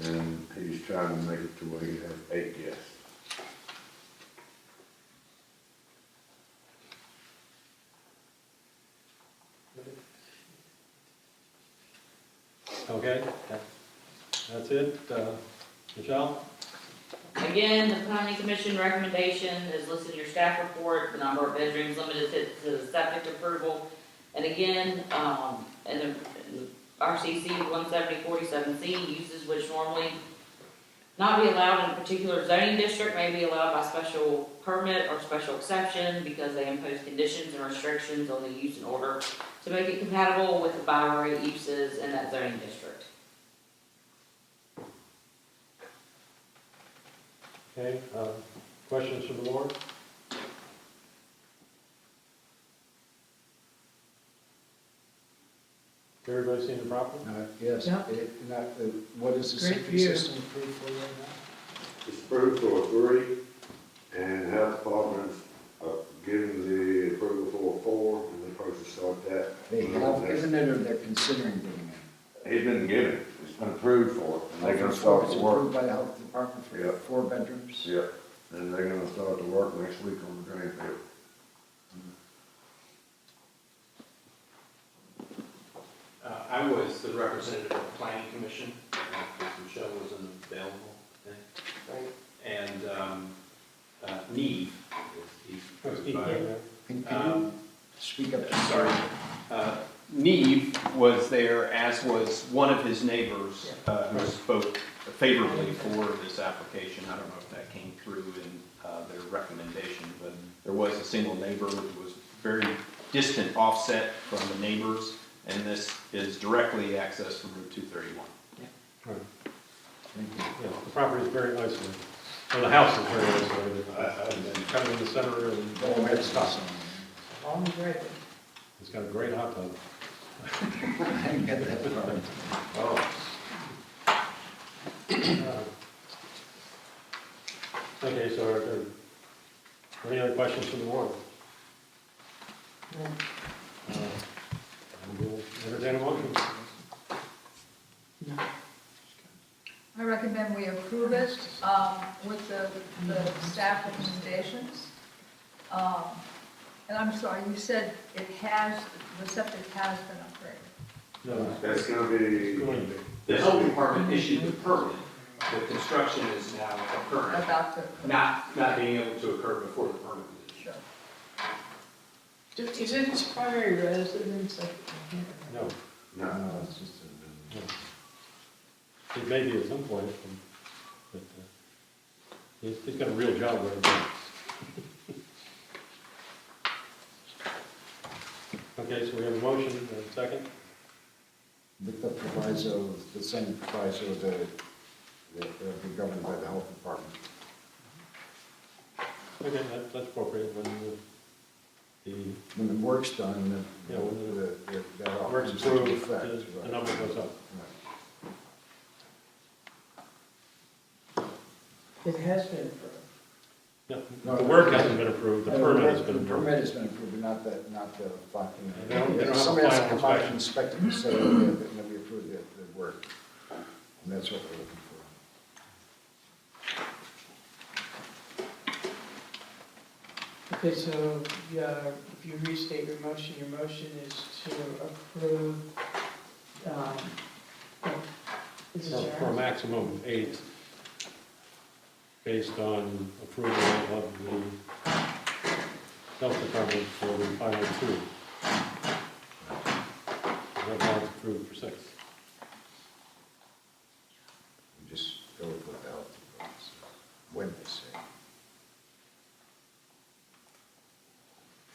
and he's trying to make it to where he has 8 guests. Okay, that's it. Michelle? Again, the planning commission recommendation is listed in your staff report, the number of bedrooms limited to the septic approval. And again, in the RCC 170-47C, uses which normally not be allowed in a particular zoning district may be allowed by special permit or special exception because they impose conditions and restrictions on the use in order to make it compatible with the by right uses in that zoning district. Okay, questions from the board? Everybody seen the property? Yes, Yeah. What is the Great septic view. system approved for right now? It's approved for 3, and health department's giving the approval for 4, and they're supposed to start that. They have given it, or they're considering giving it? He's been given it, it's been approved for, and they're gonna start It's the work. approved by the health department for Yeah. 4 bedrooms? Yep, and they're gonna start the work next week on the drain field. I was the representative of the planning commission, because Michelle wasn't available, I think. And Neve, he's Steve, by. Can you speak up? Sorry. Neve was there, as was one of his neighbors, who spoke favorably for this application. I don't know if that came through in their recommendation, but there was a single neighbor who was very distant offset from the neighbors, and this is directly accessed from Route 231. Right. Yeah, the property is very isolated. Well, the house is very isolated. And kind of in the center, and On the record. it's got a great hot tub. I didn't get that far. Oh, Okay, so are there any other questions from the board? We'll entertain a motion. I recommend we approve it with the staff recommendations. And I'm sorry, you said the septic has been upgraded. No, That's gonna be, going to be. The health department issued the permit, the construction is now occurring, About to, not being able to occur before the permit is issued. sure. Is it his primary residence? No, no, it's just it may be at some point, but he's got a real job where he works. Okay, so we have a motion and a second. with the proviso, the same proviso that they'll be governed by the health department. Okay, that's appropriate when When the work's done, then, Yeah, when that all work's comes into approved, effect. the number goes up. Right. It has been approved. No, No, the work hasn't been approved, the permit has been The approved. permit has been approved, but not the final. They don't have a Somebody has to final come out inspection. and inspect it and say, oh, yeah, that we approved the work. And that's what we're looking for. Okay, so, yeah, if you restate your motion is to approve, is it For a maximum of 8, based on approval of the health department for the final 2. Right now it's approved for 6. We just go with what the health department says, when they say,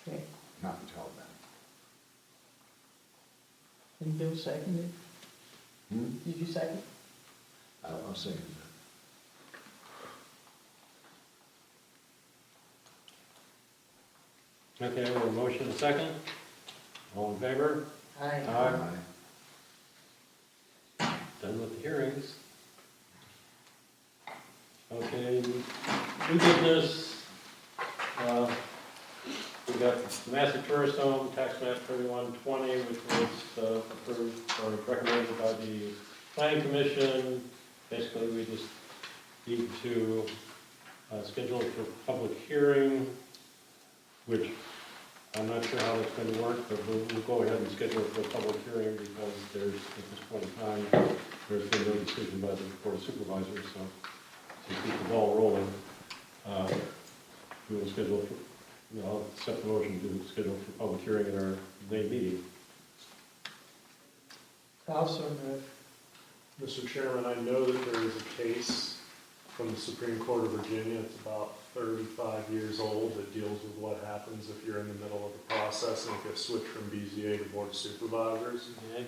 Okay, not until then. and Bill seconded? Did you second? I'll second that. Okay, we have a motion, a second. All in favor? Aye. Done with the hearings. Okay, new business. We got the Master Tourist Home, tax map 3120, which was approved or recommended by the Planning Commission. Basically, we just need to schedule it for public hearing, which I'm not sure how that's going to work, but we'll go ahead and schedule it for a public hearing because there's, at this point in time, there's been no decision by the Board of Supervisors, so to keep the ball rolling, we will schedule, I'll accept the motion to schedule for public hearing at our May meeting. Also move. Mr. Chairman, I know that there is a case from the Supreme Court of Virginia, it's about 35 years old, that deals with what happens if you're in the middle of the process and it gets switched from BZA to Board of Supervisors. Okay.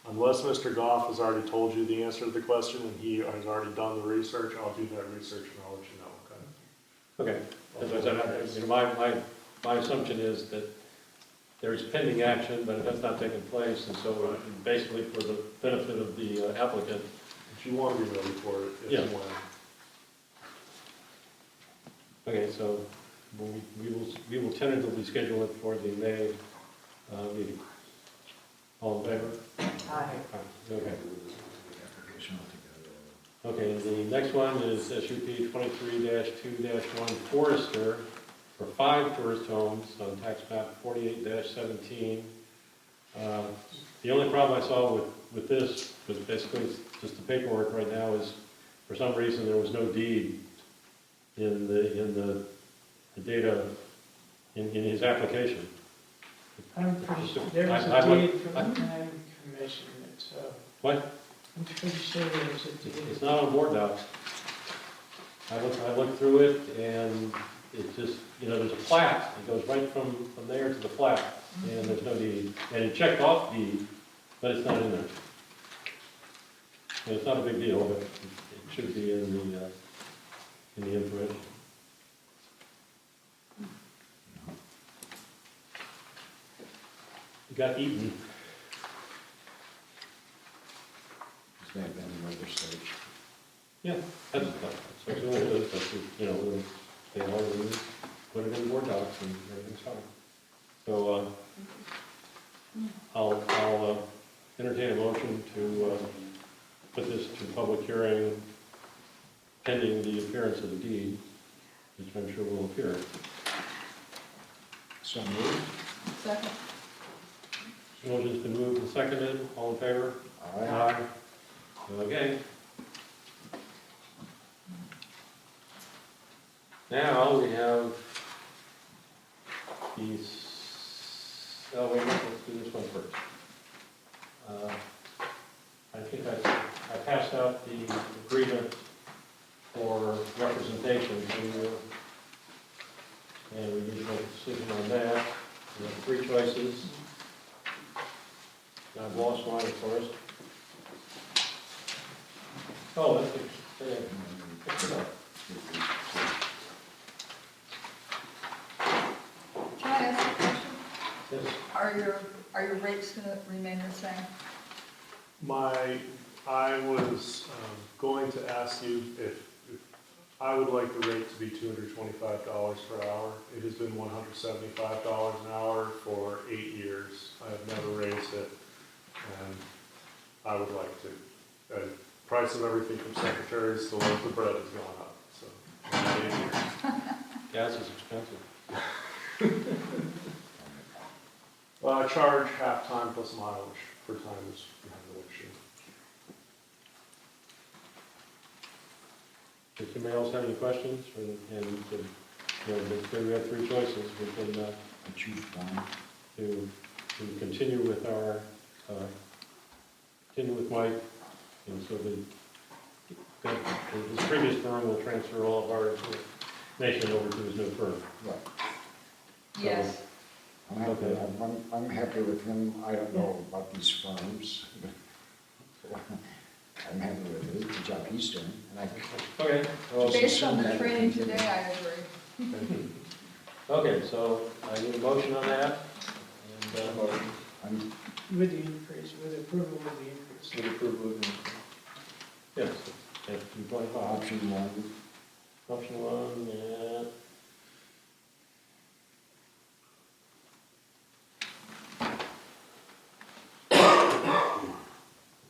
Unless Mr. Goff has already told you the answer to the question and he has already done the research, I'll do that research and I'll let you know, okay? Okay. As I said, you know, my assumption is that there is pending action, but it has not taken place, and so basically for the benefit of the applicant. If you want to be ready for it, if Yeah. and when. Okay, so we will tentatively schedule it for the May meeting. All in favor? Aye. Okay. Application altogether. Okay, the next one is SUP 23-2-1 Forester for 5 tourist homes on tax map 48-17. The only problem I saw with this was basically just the paperwork right now is, for some reason, there was no deed in the data in his application. I'm pretty sure, there was I a went- deed from the planning commission, so What? I'm pretty sure there was a deed. It's not on Boarddocs. I looked through it and it just, you know, there's a plat. It goes right from there to the plat and there's no deed. And it checked off deed, but it's not in there. And it's not a big deal, but it should be in the information. It got eaten. This may have been another stage. Yeah, that's what it is, you know, they all put it in Boarddocs and everything's fine. So, I'll entertain a motion to put this to public hearing pending the appearance of the deed, which I'm sure will appear. So moved. Second. Motion's been moved and seconded, all in favor? Aye. Okay. Now we have these, oh wait, let's do this one first. I think I passed out the agreement for representation to you. And we need to make a decision on that. We have three choices. I've lost mine, of course. Oh, that's it. Pick it up. Can I ask a question? Yes. Are your rates gonna remain the same? I was going to ask you if I would like the rate to be $225 per hour. It has been $175 an hour for 8 years. I have never raised it, and I would like to. The price of everything from secretaries to loaf of bread has gone up, so. in 8 years. Gas is expensive. Well, I charge half-time plus mileage per time you have the worksheet. Does anybody else have any questions? We have three choices. We can Choose one. to continue with our, continue with Mike, and so his previous firm will transfer all of our information over to his new firm. Right. Yes. I'm happy with him. I don't know about these firms. I'm happy with the job he's doing, and I think. Okay. Based on the training today, I agree. Okay, so I need a motion on that, and, With the increase, with approval of the increase. with approval of the, yes, at 225. Option one. Option one, yeah.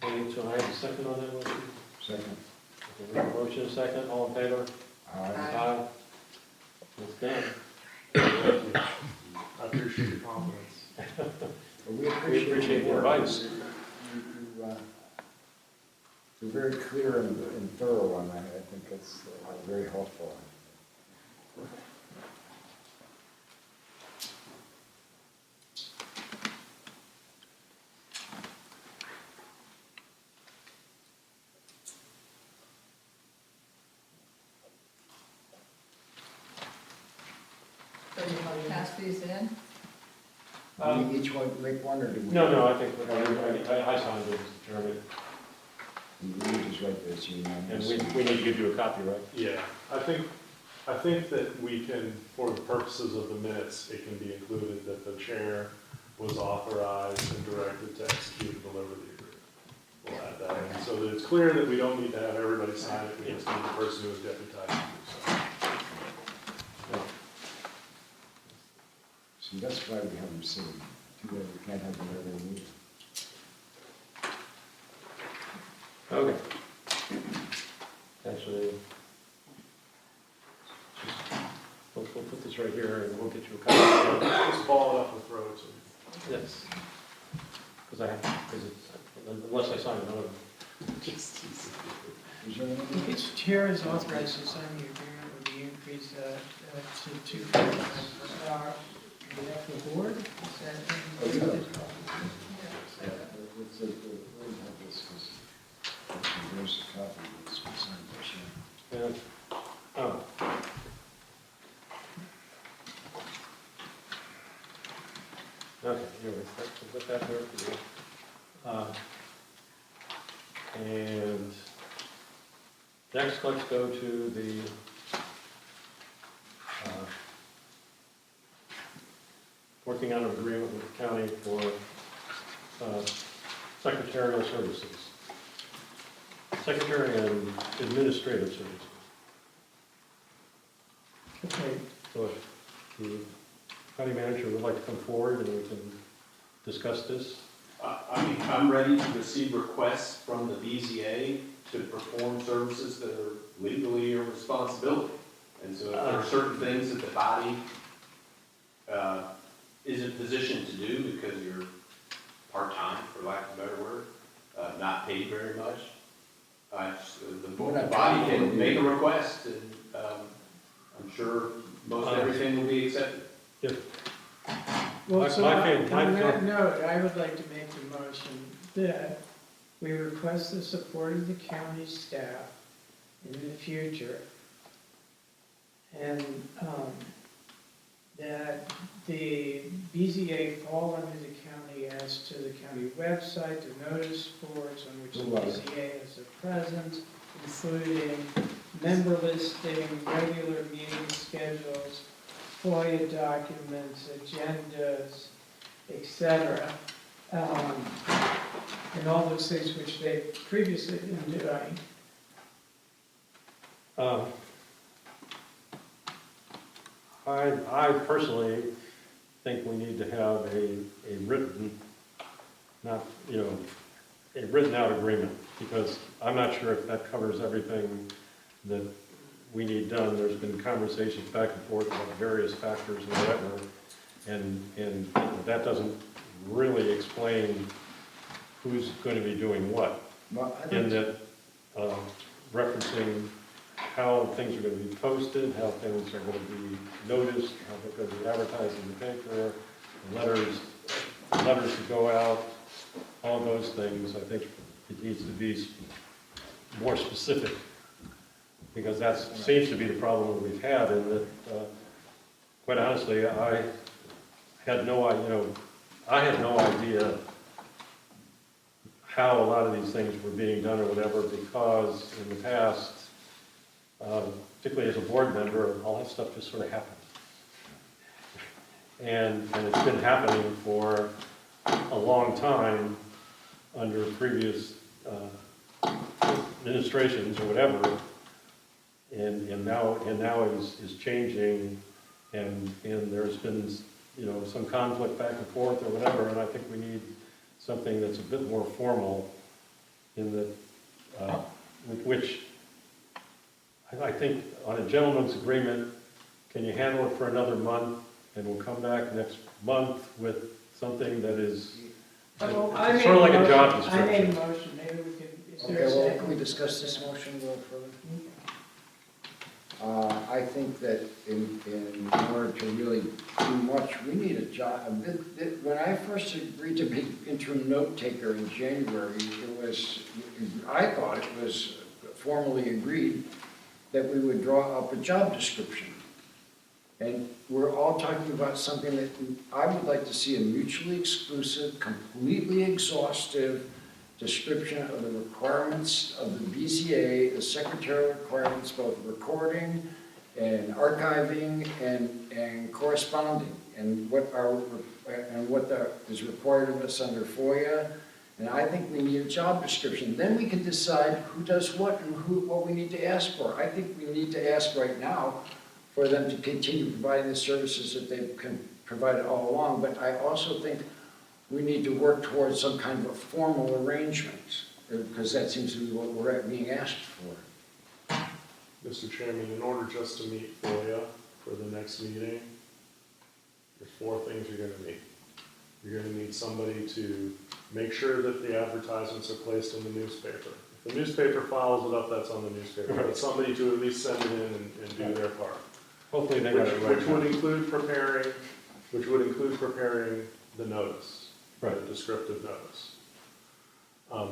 Okay, so I have a second on that motion? Second. Okay, we have a motion, a second, all in favor? Aye. It's done. I appreciate your confidence. We appreciate your advice. You're very clear and thorough on that. I think that's very helpful. So you want to pass these in? Do we each one make one, or do we? No, I think, I signed it, Mr. Chairman, You just write this, you know. and we need to give you a copy, right? Yeah, I think that we can, for the purposes of the minutes, it can be included that the chair was authorized and directed to execute and deliver the agreement. We'll add that in, so that it's clear that we don't need to have everybody sign it, we just need the person who is deputized to do so. See, that's why we have them sitting. Too bad we can't have them every meeting. Okay. Actually, we'll put this right here and we'll get you a copy. Just follow it up with roads. Yes. Because unless I sign another one. Is there anything? Its chair is authorized to sign the agreement with the increase to $2.25 per hour. We have the board, is that? Oh, yeah. Let's say, we have this, because there's a copy of this, we signed this, yeah. Yeah. Oh. Okay, anyways, we'll put that there for you. And next, let's go to the working on an agreement with the county for secretarial services. Secretary and administrative services. Okay, So if the county manager would like to come forward and we can discuss this. I'm ready to receive requests from the BZA to perform services that are legally your responsibility. And so if there are certain things that the body isn't positioned to do because you're part-time, for lack of a better word, not paid very much, the body can make a request, and I'm sure most everything will be accepted. well, so My on feeling- that note, I would like to make the motion that we request the support of the county staff in the future. And that the BZA fall under the county as to the county website, the notice boards on which the BZA has a presence, including member listing, regular meeting schedules, FOIA documents, agendas, etc. And all those things which they've previously been doing. I personally think we need to have a written, not, a written out agreement, because I'm not sure if that covers everything that we need done. There's been conversations back and forth about various factors and whatever, and that doesn't really explain who's going to be doing what. In that, referencing how things are going to be posted, how things are going to be noticed, how they're going to be advertised in the paper, letters to go out, all those things. I think it needs to be more specific, because that seems to be the problem that we've had, and that, quite honestly, I had no idea how a lot of these things were being done or whatever, because in the past, particularly as a board member, all that stuff just sort of happened. And it's been happening for a long time under previous administrations or whatever, and now it is changing, and there's been some conflict back and forth or whatever, and I think we need something that's a bit more formal in that, which I think on a gentleman's agreement, can you handle it for another month, and we'll come back next month with something that is sort of like a job description. I made a motion, maybe we can, is there a Okay, well, second? can we discuss this motion a little further? I think that in order to really do much, we need a job. When I first agreed to be interim note taker in January, I thought it was formally agreed that we would draw up a job description. And we're all talking about something that I would like to see a mutually exclusive, completely exhaustive description of the requirements of the BZA, the secretarial requirements, both recording and archiving and corresponding, and what is required of us under FOIA. And I think we need a job description. Then we can decide who does what and what we need to ask for. I think we need to ask right now for them to continue providing the services that they've provided all along. But I also think we need to work towards some kind of a formal arrangement, because that seems to be what we're being asked for. Mr. Chairman, in order just to meet FOIA for the next meeting, there's 4 things you're going to need. You're going to need somebody to make sure that the advertisements are placed in the newspaper. If the newspaper follows it up, that's on the newspaper. But somebody to at least send it in and do their part. Hopefully they got it right. Which would include preparing the notice, the descriptive notice,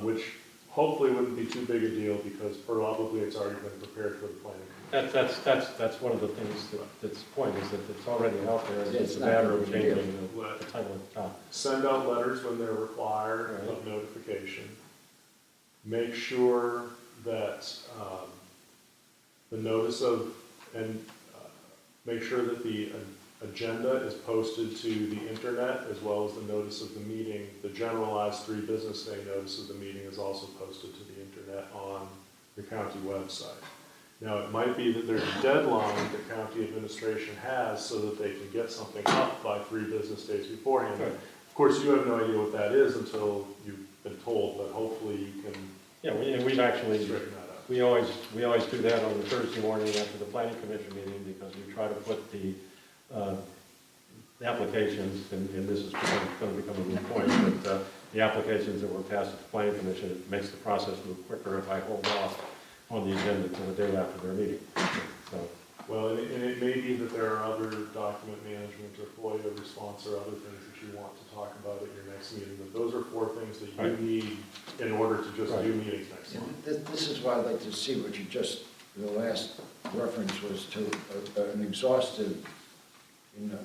which hopefully wouldn't be too big a deal, because probably it's already been prepared for the planning commission. That's one of the things that's the point, is that it's already out there, and it's a matter of changing the title at the top. Send out letters when they're required of notification. Make sure that the notice of, and make sure that the agenda is posted to the internet, as well as the notice of the meeting. The generalized 3 business day notice of the meeting is also posted to the internet on the county website. Now, it might be that there's a deadline that county administration has so that they can get something up by 3 business days beforehand. Right. Of course, you have no idea what that is until you've been told, but hopefully you can Yeah, and we've actually, straighten that out. we always do that on the Thursday morning after the planning commission meeting, because we try to put the applications, and this is going to become a moot point, but the applications that were passed at the planning commission, it makes the process move quicker if I hold off on the agenda until the day after their meeting. So, Well, and it may be that there are other document management or FOIA response or other things that you want to talk about at your next meeting, but those are 4 things that you Right. need in order to just Right. do meetings next month. This is why I'd like to see what you just, the last reference was to an exhaustive, you know,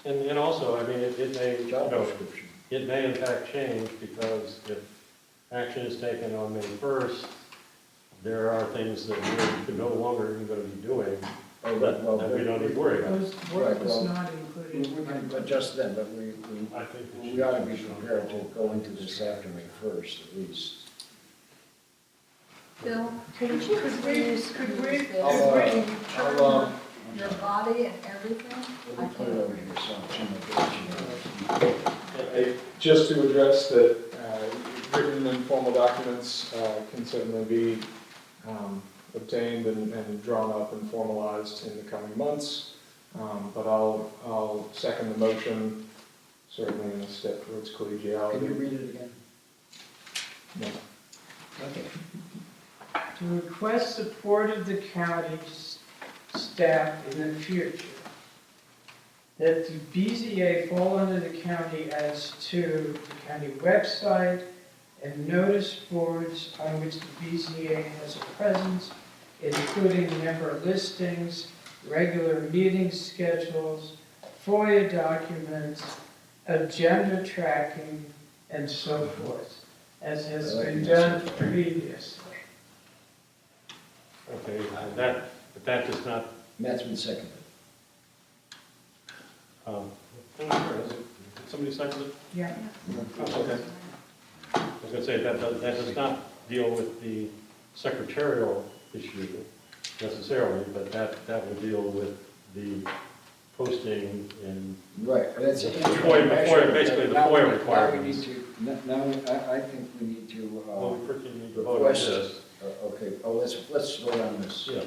and also, I mean, it may, you job know, description. it may in fact change, because if action is taken on May 1st, there are things that we're no longer even going to be doing Oh, that well, we don't need to worry about. Those work Right, was well, not We included. can adjust them, but I think that we ought to be prepared to go into this after May 1st at least. Bill, could Could you we- please could use we- this I'll, to I'll, determine your body and everything? Let me put it over here so I'm seeing the Just to address that, written and formal documents can certainly be obtained and drawn up and formalized in the coming months. But I'll second the motion, certainly in a step towards Can you collegiality. read it again? No. Okay. To request support of the county's staff in the future, that the BZA fall under the county as to the county website and notice boards on which the BZA has a presence, including member listings, regular meeting schedules, FOIA documents, agenda tracking, and so forth, as has been done previously. Okay, but that does not, Matt's been seconded. did somebody second it? Yeah. Okay. I was going to say, that does not deal with the secretarial issue necessarily, but that will deal with the posting and, Right, that's. basically the FOIA requirements. Now, I think we need to, well, we first need to vote on this. Okay, let's vote on this. Yes.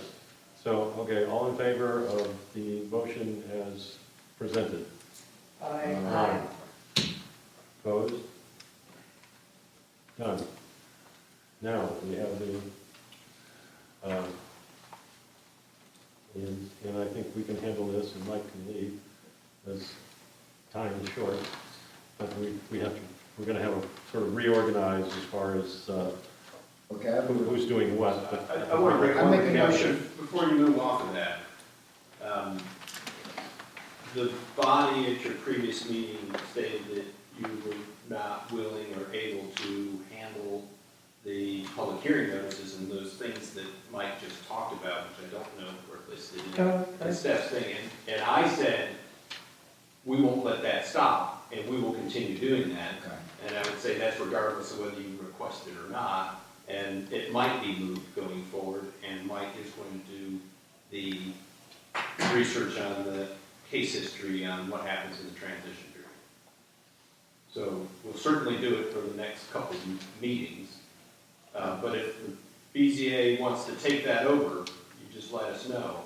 So, okay, all in favor of the motion as presented? Aye. Opposed? Done. Now, we have the, and I think we can handle this, and Mike can leave, as time is short. But we have to, we're gonna have a sort of reorganize as far as, Okay, who's doing what, but. I want to bring I one make a thing up motion. before you move off of that. The body at your previous meeting stated that you were not willing or able to handle the public hearing notices and those things that Mike just talked about, which I don't know were listed in the steps thing. And I said, we won't let that stop, and we will continue doing that. Okay. And I would say that's regardless of whether you request it or not. And it might be moved going forward, and Mike is going to do the research on the case history on what happens in the transition period. So we'll certainly do it for the next couple of meetings. But if the BZA wants to take that over, you just let us know.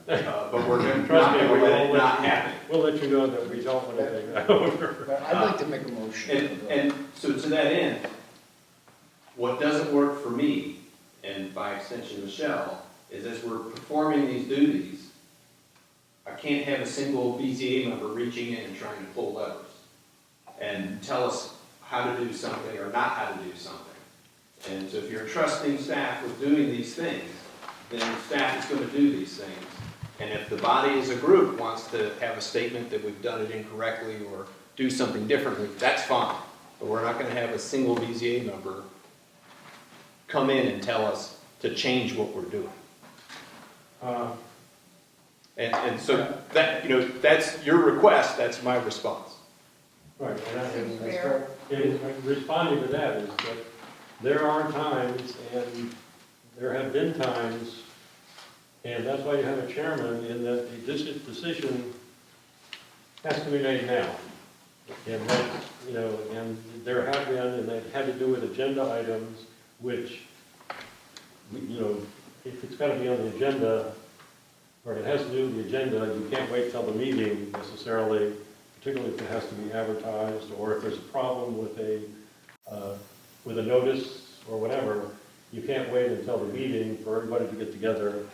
Okay. But we're going to Trust me, we let won't it not happen. We'll let you know that we don't want to take that over. But I'd like to make a motion. And so to that end, what doesn't work for me, and by extension Michelle, is as we're performing these duties, I can't have a single BZA member reaching in and trying to pull levers and tell us how to do something or not how to do something. And so if you're trusting staff with doing these things, then staff is going to do these things. And if the body as a group wants to have a statement that we've done it incorrectly or do something differently, that's fine. But we're not going to have a single BZA member come in and tell us to change what we're doing. And so that, that's your request, that's my response. Right, Seems fair. and responding to that is that there are times, and there have been times, and that's why you have a chairman, in that a decision has to be made now. And that, you know, and there have been, and they've had to do with agenda items, which, you know, if it's gotta be on the agenda, or if it has to do with the agenda, you can't wait till the meeting necessarily, particularly if it has to be advertised, or if there's a problem with a notice or whatever, you can't wait until the meeting for everybody to get together,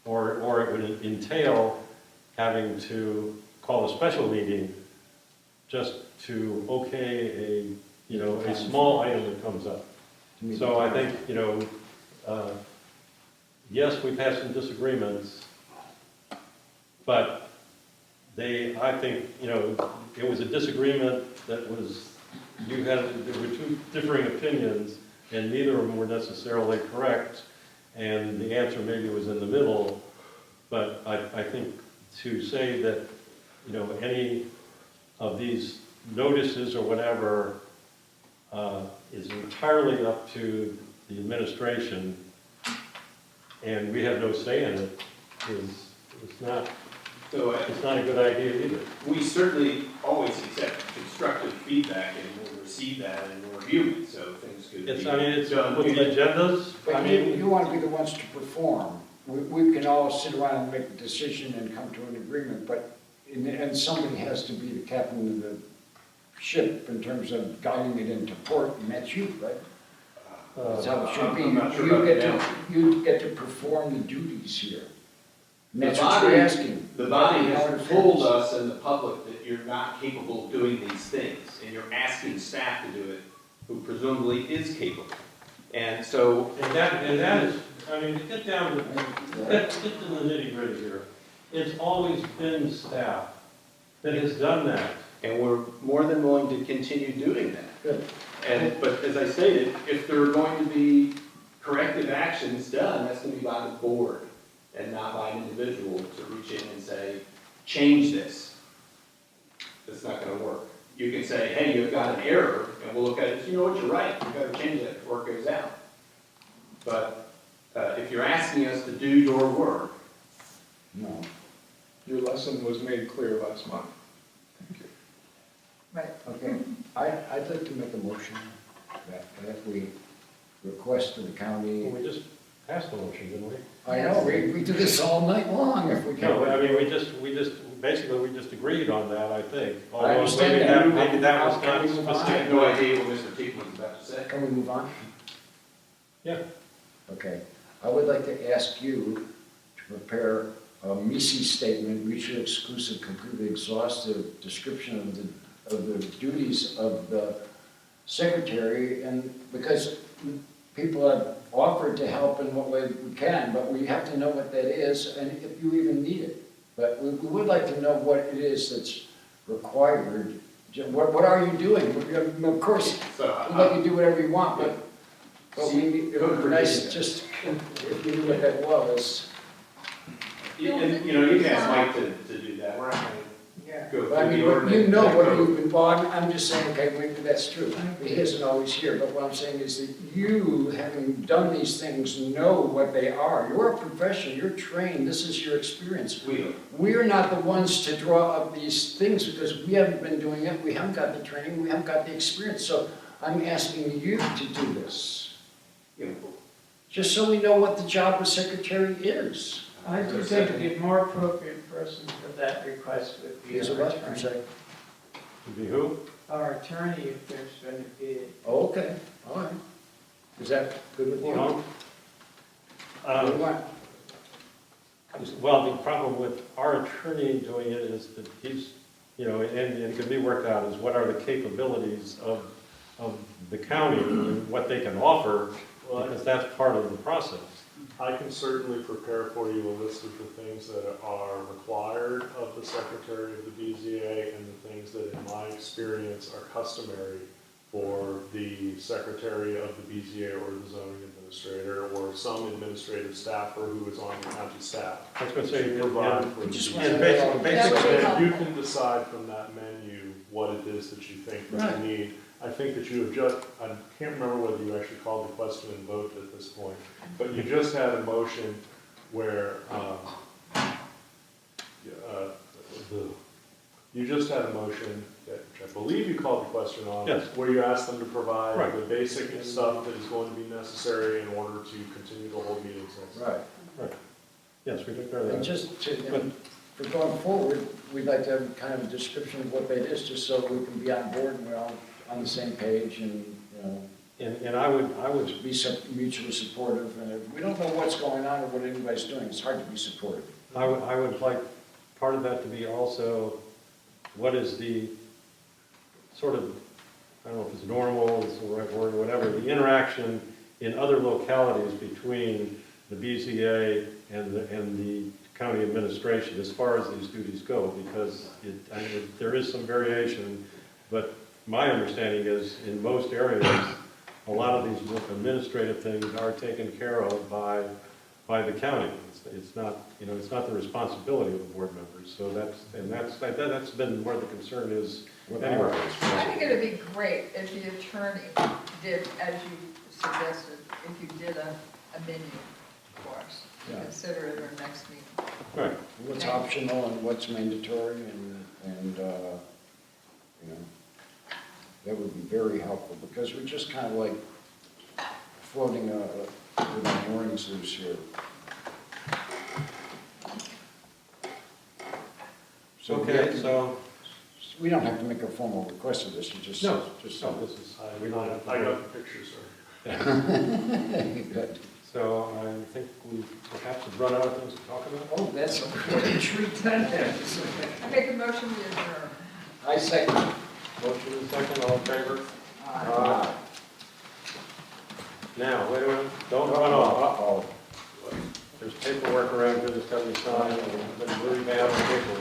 or it would entail having to call a special meeting just to okay a small item that comes up. So I think, you know, yes, we've had some disagreements, but I think, you know, it was a disagreement that was, there were two differing opinions, and neither of them were necessarily correct, and the answer maybe was in the middle, but I think to say that, you know, any of these notices or whatever is entirely up to the administration, and we have no say in it, it's not a good idea either. We certainly always accept constructive feedback and we'll receive that and we'll review it, so things could be It's done. with the agendas, But you want to be the ones to perform. We can all sit around and make a decision and come to an agreement, but in the end, somebody has to be the captain of the ship in terms of guiding it into port, and that's you, right? That's how it should be. I'm not sure about You get to perform the duties here. And The that's what body- you're asking. The body How it has told affects. us and the public that you're not capable of doing these things, and you're asking staff to do it, who presumably is capable. And so, and that is, I mean, to get down to, get to the nitty gritty here, it's always been staff that has done that. and we're more than willing to continue doing that. Good. But as I stated, if there are going to be corrective actions done, that's going to be by the board and not by an individual to reach in and say, change this. It's not going to work. You can say, hey, you've got an error, and we'll look at it, you know what, you're right, you've got to change that before it goes out. But if you're asking us to do your work, No. Your lesson was made clear last month. Right. Okay, I'd like to make a motion that we request to the county. Well, we just passed the motion, didn't we? I know, we do this all night long if we can. No, I mean, we just agreed on that, I think. I Although understand that. maybe that was Can not we move on? I have specific. no idea what Mr. Teekman was about to say. Can we move on? Yeah. Okay, I would like to ask you to prepare a MISI statement, mutually exclusive, completely exhaustive description of the duties of the secretary, and because people have offered to help in what way we can, but we have to know what that is, and if you even need it. But we would like to know what it is that's required. What are you doing? Of course, So, we'd like you to do whatever you want, but it would be nice just if you knew what that was. you can ask Mike to do that. We're not going Yeah. to go But I through mean, the but ordinance. you know what you've been, well, I'm just saying, okay, maybe that's true. He isn't always here, but what I'm saying is that you, having done these things, know what they are. You're a professional, you're trained, this is your experience. We're not the ones to draw up these things because we haven't been doing it, we haven't got the training, we haven't got the experience. So I'm asking you to do this, just so we know what the job of secretary is. I do think the more appropriate person for that request would be Is it our what? I'm attorney. sorry. To be who? Our attorney, if there's going to be. Oh, okay, all right. Is that good with you? No. What do you want? Well, the problem with our attorney doing it is that he's, and it can be worked out, is what are the capabilities of the county and what they can offer, because that's part of the process. I can certainly prepare for you a list of the things that are required of the secretary of the BZA and the things that in my experience are customary for the secretary of the BZA or the zoning administrator or some administrative staffer who is on the county staff. I was going to say, To provide for just the want to BZA. know- basically, And you can decide from that menu what it is that you think that Right. you need. I think that you have just, I can't remember whether you actually called the question and voted at this point, but you just had a motion where, you just had a motion that I believe you called the question on. Yes. Where you asked them to provide Right. the basic stuff that is going to be necessary in order to continue to hold meetings next. Right. Yes, we took care of And that. just to, and for going forward, we'd like to have kind of a description of what that is, just so we can be on board and we're all on the same page and, you know, And I would, be mutually supportive. And if we don't know what's going on or what anybody's doing, it's hard to be supportive. I would like part of that to be also, what is the sort of, I don't know if it's normal, is the right word, or whatever, the interaction in other localities between the BZA and the county administration as far as these duties go, because there is some variation, but my understanding is in most areas, a lot of these administrative things are taken care of by the county. It's not, it's not the responsibility of the board members, so that's been where the concern is anyway. I think it'd be great if the attorney did, as you suggested, if you did a menu for us, to Yeah. consider it our next meeting. Right. What's optional and what's mandatory and, you know, that would be very helpful because we're just kind of like floating with our moorings loose here. Okay, so, We don't have to make a formal request of this, you just. no, Just no, this is, we don't have to. I got the picture, sir. Good. So I think we perhaps have run out of things to talk about. Oh, that's a great treat that is. I make a motion we adjourn. I second. Motion and second, all in favor? Aye. Now, wait a minute, don't run off. Uh-oh. There's paperwork around here that's got to be signed, and it's been really bad on paperwork.